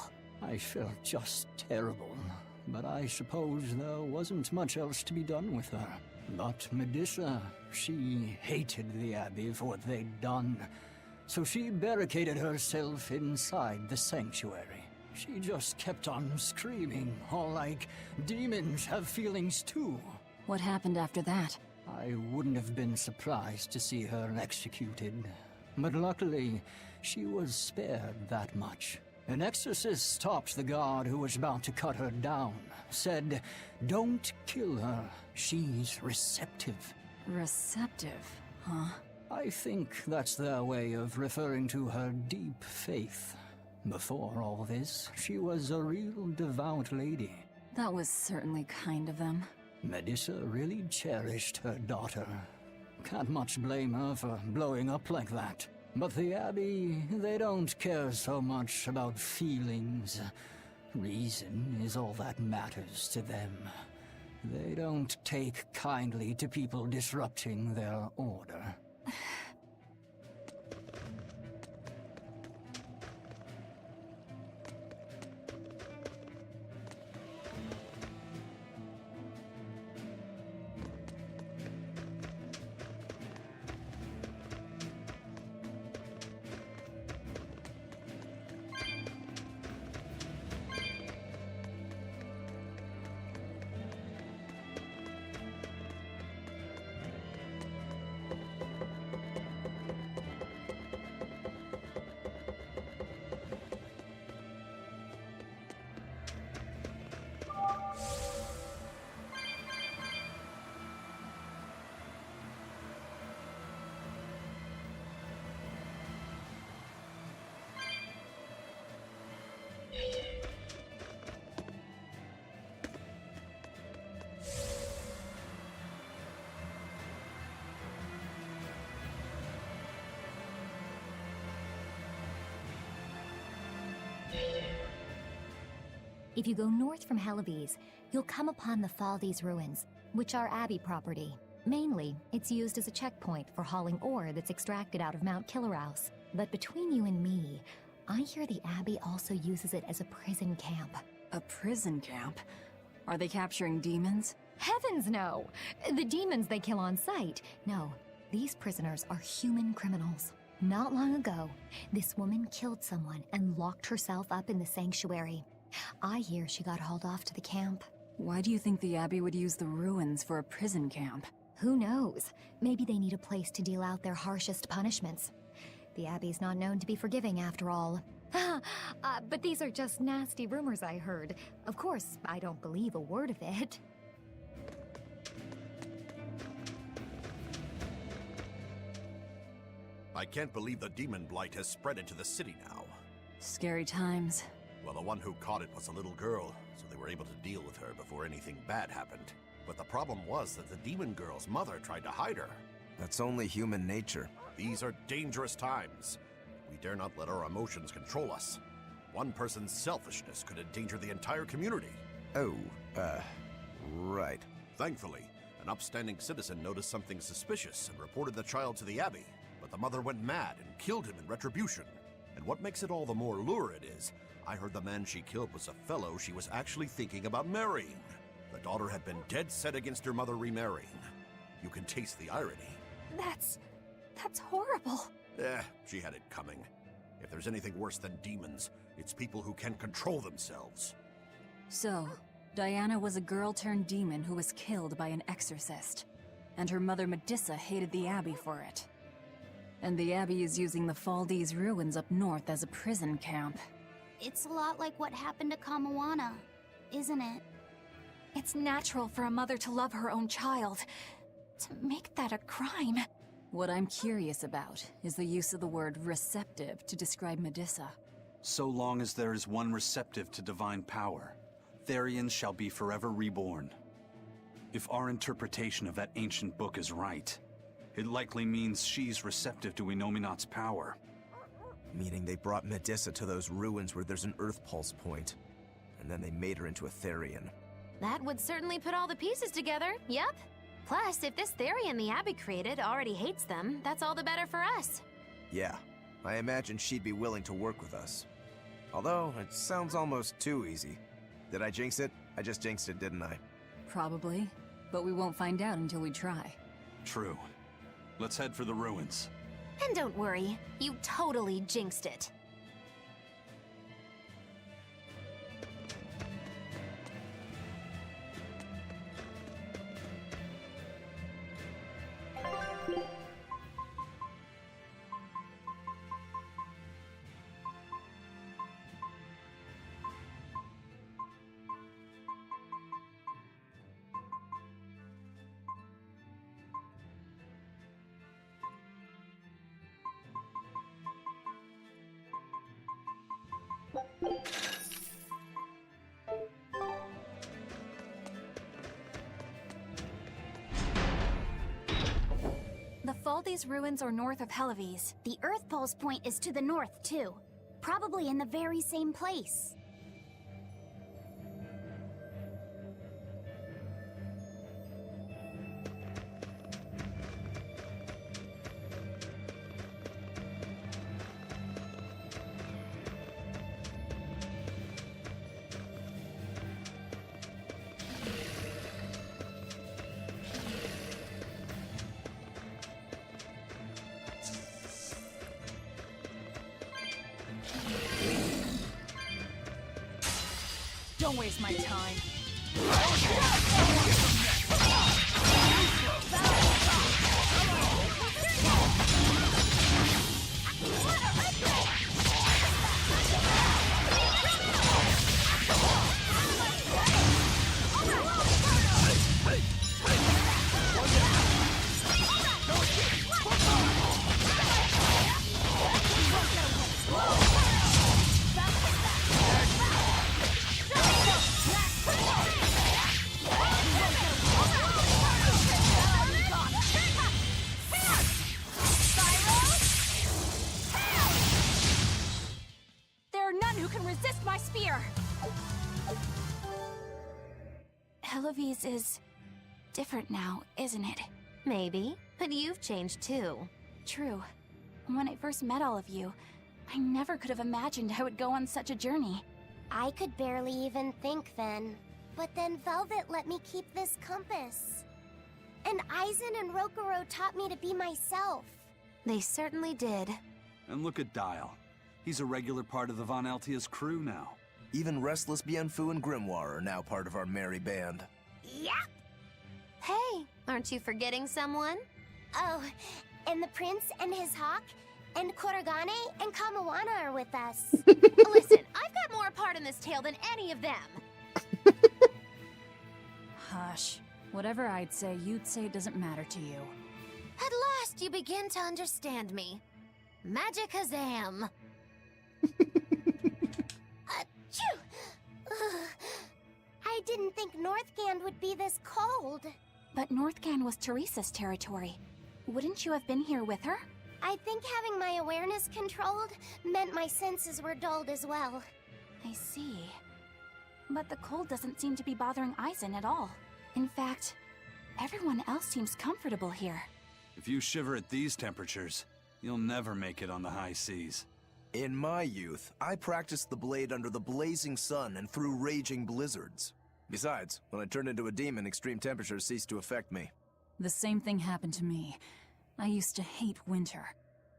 I felt just terrible, but I suppose there wasn't much else to be done with her. But Medusa, she hated the Abbey for what they'd done, so she barricaded herself inside the sanctuary. She just kept on screaming, all like, demons have feelings too. What happened after that? I wouldn't have been surprised to see her executed, but luckily, she was spared that much. An exorcist stopped the guard who was about to cut her down, said, "Don't kill her, she's receptive." Receptive, huh? I think that's their way of referring to her deep faith. Before all this, she was a real devout lady. That was certainly kind of them. Medusa really cherished her daughter. Can't much blame her for blowing up like that. But the Abbey, they don't care so much about feelings. Reason is all that matters to them. They don't take kindly to people disrupting their order. If you go north from Helives, you'll come upon the Faldes ruins, which are Abbey property. Mainly, it's used as a checkpoint for hauling ore that's extracted out of Mount Killerhouse. But between you and me, I hear the Abbey also uses it as a prison camp. A prison camp? Are they capturing demons? Heavens no! The demons they kill on sight. No, these prisoners are human criminals. Not long ago, this woman killed someone and locked herself up in the sanctuary. I hear she got hauled off to the camp. Why do you think the Abbey would use the ruins for a prison camp? Who knows? Maybe they need a place to deal out their harshest punishments. The Abbey's not known to be forgiving after all. But these are just nasty rumors I heard. Of course, I don't believe a word of it. I can't believe the demon blight has spread into the city now. Scary times. Well, the one who caught it was a little girl, so they were able to deal with her before anything bad happened. But the problem was that the demon girl's mother tried to hide her. That's only human nature. These are dangerous times. We dare not let our emotions control us. One person's selfishness could endanger the entire community. Oh, right. Thankfully, an upstanding citizen noticed something suspicious and reported the child to the Abbey. But the mother went mad and killed him in retribution. And what makes it all the more lurid is, I heard the man she killed was a fellow she was actually thinking about marrying. The daughter had been dead set against her mother remarrying. You can taste the irony. That's horrible. She had it coming. If there's anything worse than demons, it's people who can't control themselves. So, Diana was a girl turned demon who was killed by an exorcist. And her mother Medissa hated the Abbey for it. And the Abbey is using the Faldes ruins up north as a prison camp. It's a lot like what happened to Kamawana, isn't it? It's natural for a mother to love her own child. To make that a crime. What I'm curious about is the use of the word receptive to describe Medissa. So long as there is one receptive to divine power, Therians shall be forever reborn. If our interpretation of that ancient book is right, it likely means she's receptive to Innominat's power. Meaning they brought Medissa to those ruins where there's an Earth Pulse point, and then they made her into a Therian. That would certainly put all the pieces together, yep. Plus, if this Therian the Abbey created already hates them, that's all the better for us. Yeah, I imagine she'd be willing to work with us. Although, it sounds almost too easy. Did I jinx it? I just jinxed it, didn't I? Probably, but we won't find out until we try. True. Let's head for the ruins. And don't worry, you totally jinxed it. The Faldes ruins are north of Helives. The Earth Pulse point is to the north, too. Probably in the very same place. Don't waste my time. There are none who can resist my spear! Eloise is different now, isn't it? Maybe, but you've changed too. True. When I first met all of you, I never could have imagined I would go on such a journey. I could barely even think then. But then Velvet let me keep this compass. And Aizen and Rokuro taught me to be myself. They certainly did. And look at Dial. He's a regular part of the Von Altia's crew now. Even Restless Bienfu and Grimoire are now part of our merry band. Yep. Hey, aren't you forgetting someone? Oh, and the prince and his hawk, and Korogane and Kamawana are with us. Listen, I've got more part in this tale than any of them. Hush. Whatever I'd say, you'd say it doesn't matter to you. At last you begin to understand me. Magic Hazam. Achoo! Ugh. I didn't think Northgand would be this cold. But Northgand was Teresa's territory. Wouldn't you have been here with her? I think having my awareness controlled meant my senses were dulled as well. I see. But the cold doesn't seem to be bothering Aizen at all. In fact, everyone else seems comfortable here. If you shiver at these temperatures, you'll never make it on the high seas. In my youth, I practiced the blade under the blazing sun and through raging blizzards. Besides, when I turned into a demon, extreme temperatures ceased to affect me. The same thing happened to me. I used to hate winter.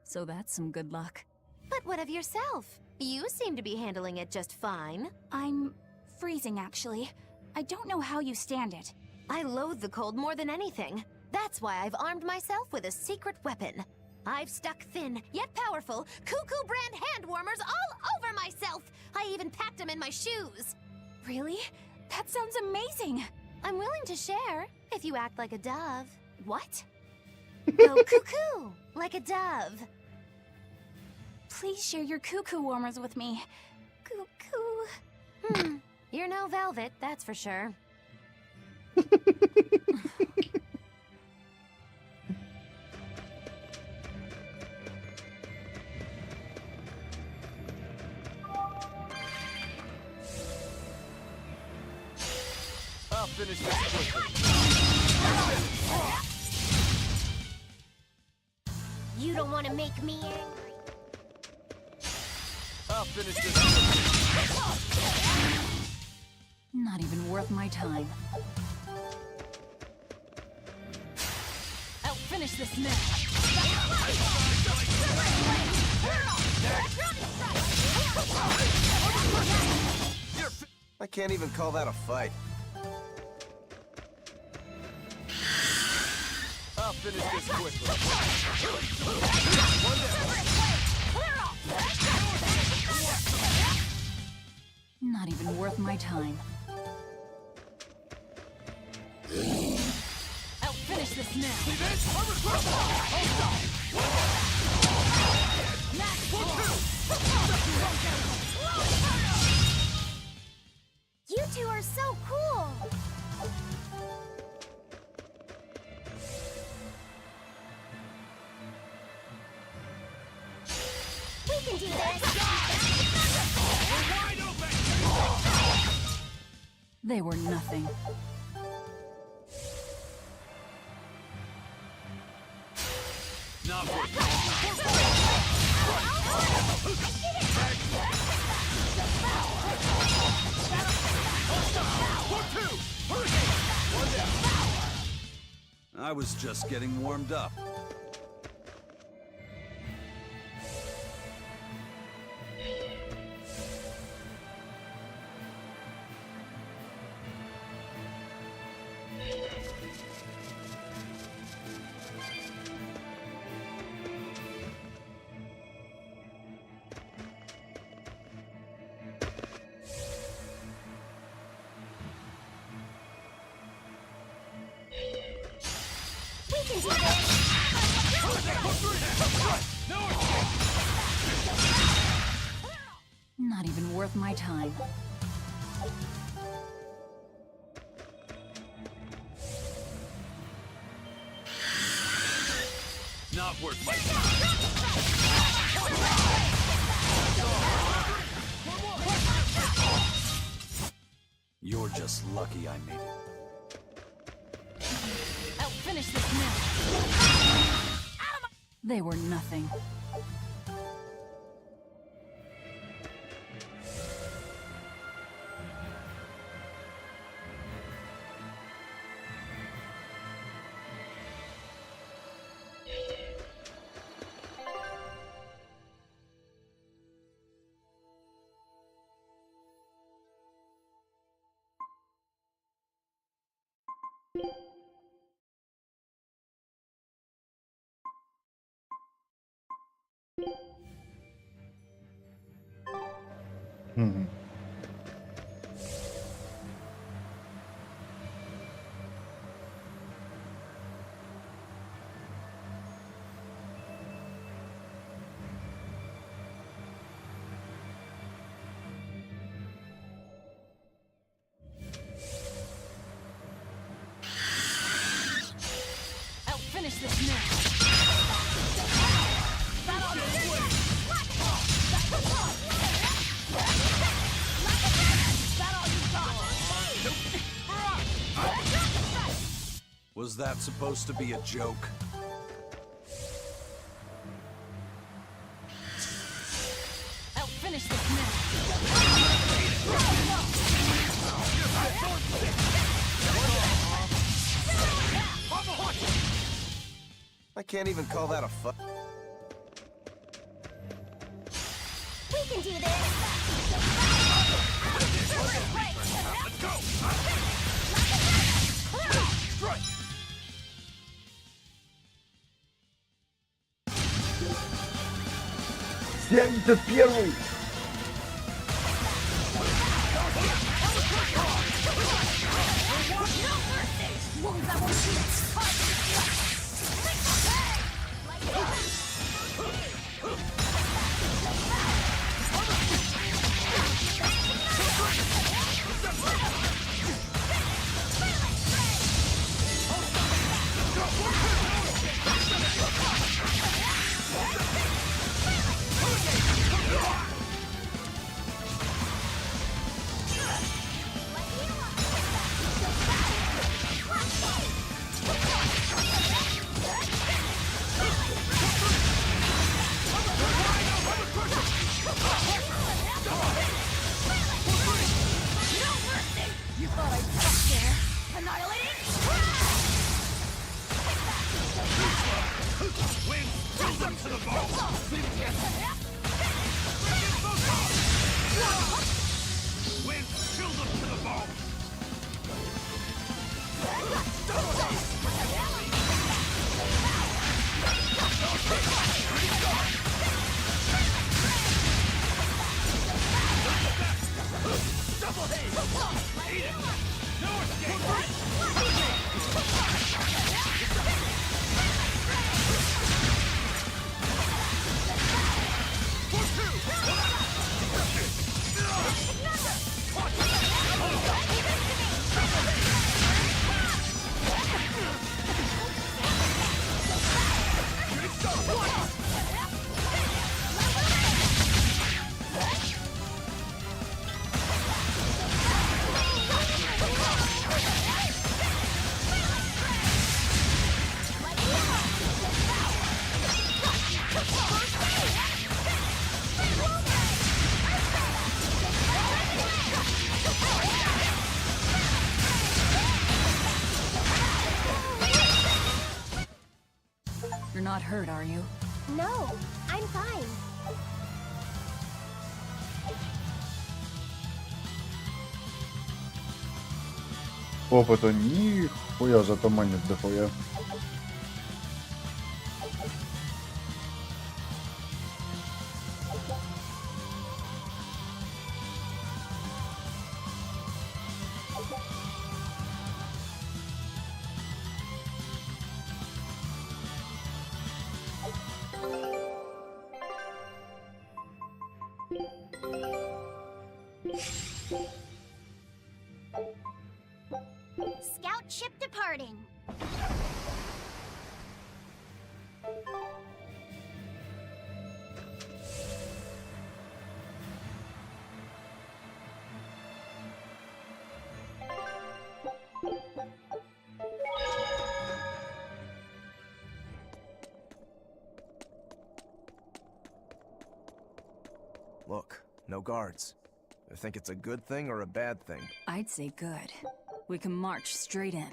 So that's some good luck. But what of yourself? You seem to be handling it just fine. I'm freezing, actually. I don't know how you stand it. I loathe the cold more than anything. That's why I've armed myself with a secret weapon. I've stuck thin, yet powerful, Cuckoo brand hand warmers all over myself. I even packed them in my shoes. Really? That sounds amazing. I'm willing to share, if you act like a dove. What? Go cuckoo, like a dove. Please share your cuckoo warmers with me. Cuckoo. You're no Velvet, that's for sure. I'll finish this quickly. You don't want to make me angry. I'll finish this quickly. Not even worth my time. I'll finish this now. I can't even call that a fight. I'll finish this quickly. Not even worth my time. I'll finish this now. See this? You two are so cool. We can do this. They were nothing. Not worth I was just getting warmed up. Not even worth my time. Not worth my time. You're just lucky I made it. this now. They were nothing. I'll finish this now. Was that supposed to be a joke? I'll finish this now. I can't even call that a fight. We can do this! Let's go! Strike! Первый! You thought I'd stop there? Annihilating? Win! Kill them to the bone! Win! Kill them to the bone! Double hit! Eat it! No escape! You're not hurt, are you? No, I'm fine. Опыта нихуя, зато монет дохуя. Scout ship departing. Look, no guards. I think it's a good thing or a bad thing. I'd say good. We can march straight in.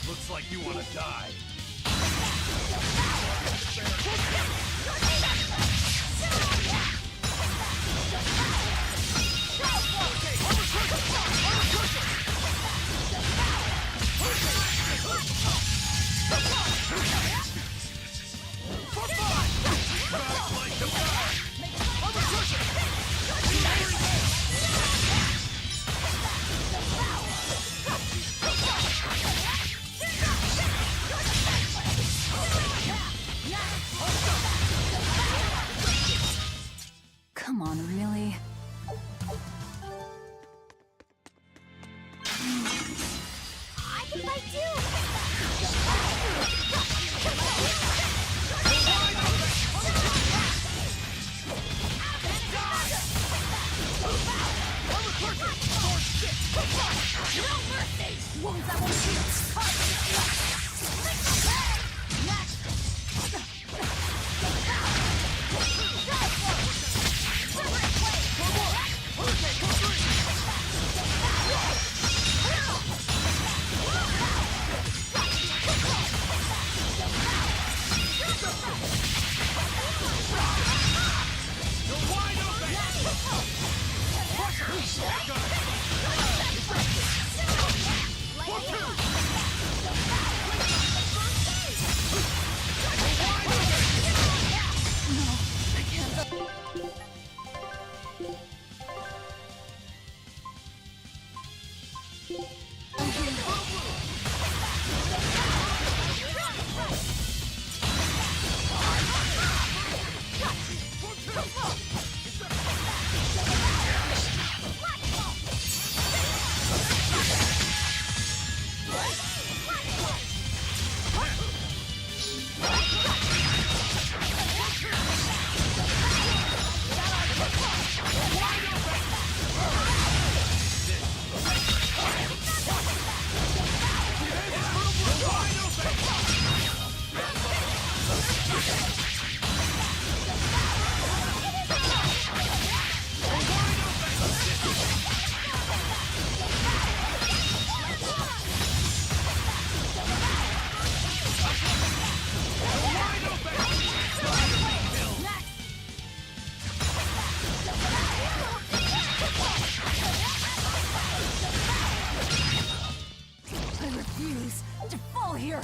Looks like you want to die. Come on, really? I can fight too! No mercy! Wounds that won't heal! I refuse to fall here!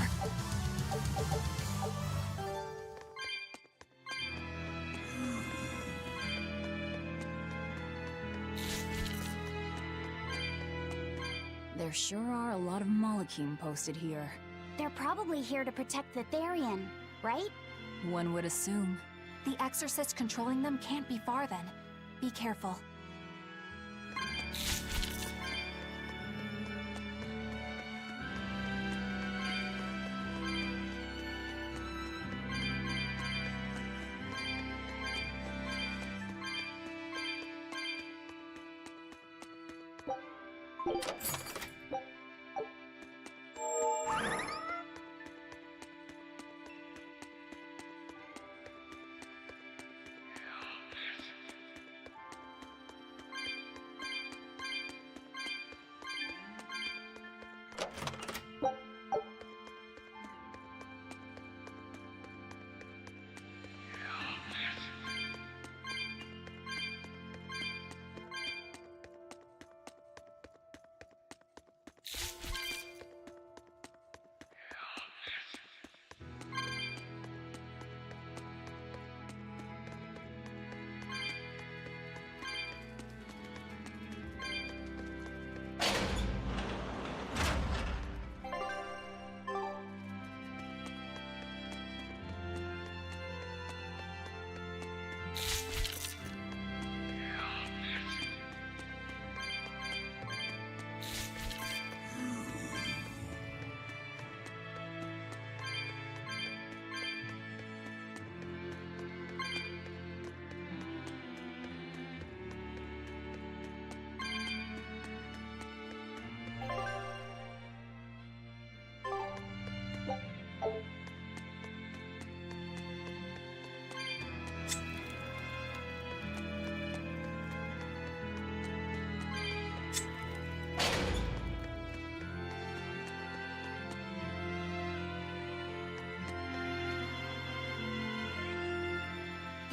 There sure are a lot of Malakim posted here. They're probably here to protect the Therian, right? One would assume. The exorcist controlling them can't be far then. Be careful.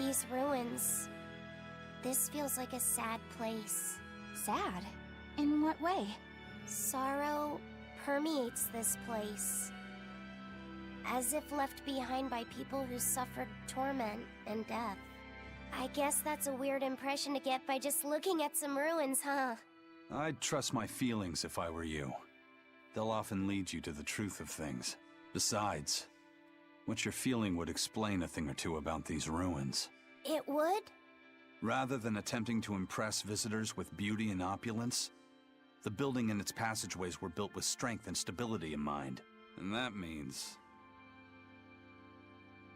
These ruins. This feels like a sad place. Sad? In what way? Sorrow permeates this place. As if left behind by people who suffered torment and death. I guess that's a weird impression to get by just looking at some ruins, huh? I'd trust my feelings if I were you. They'll often lead you to the truth of things. Besides, what you're feeling would explain a thing or two about these ruins. It would? Rather than attempting to impress visitors with beauty and opulence, the building and its passageways were built with strength and stability in mind. And that means...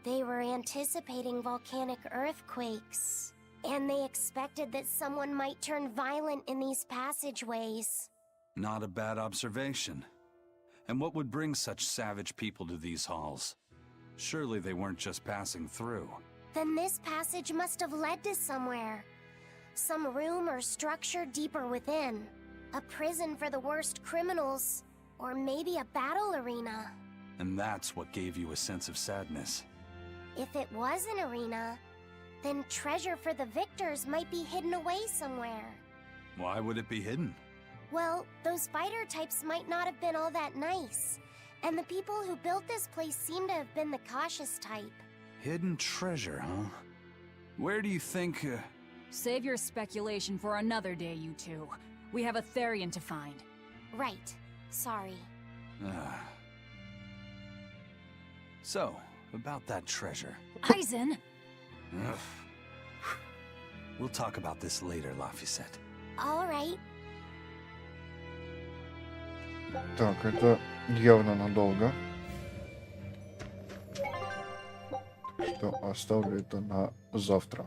They were anticipating volcanic earthquakes. And they expected that someone might turn violent in these passageways. Not a bad observation. And what would bring such savage people to these halls? Surely they weren't just passing through. Then this passage must have led to somewhere. Some room or structure deeper within. A prison for the worst criminals. Or maybe a battle arena. And that's what gave you a sense of sadness. If it was an arena, then treasure for the victors might be hidden away somewhere. Why would it be hidden? Well, those fighter types might not have been all that nice. And the people who built this place seem to have been the cautious type. Hidden treasure, huh? Where do you think... Save your speculation for another day, you two. We have a Therian to find. Right. Sorry. So, about that treasure. Aizen! Ugh. We'll talk about this later, Laphicet. All right. Так, это явно надолго. Так что оставлю это на завтра.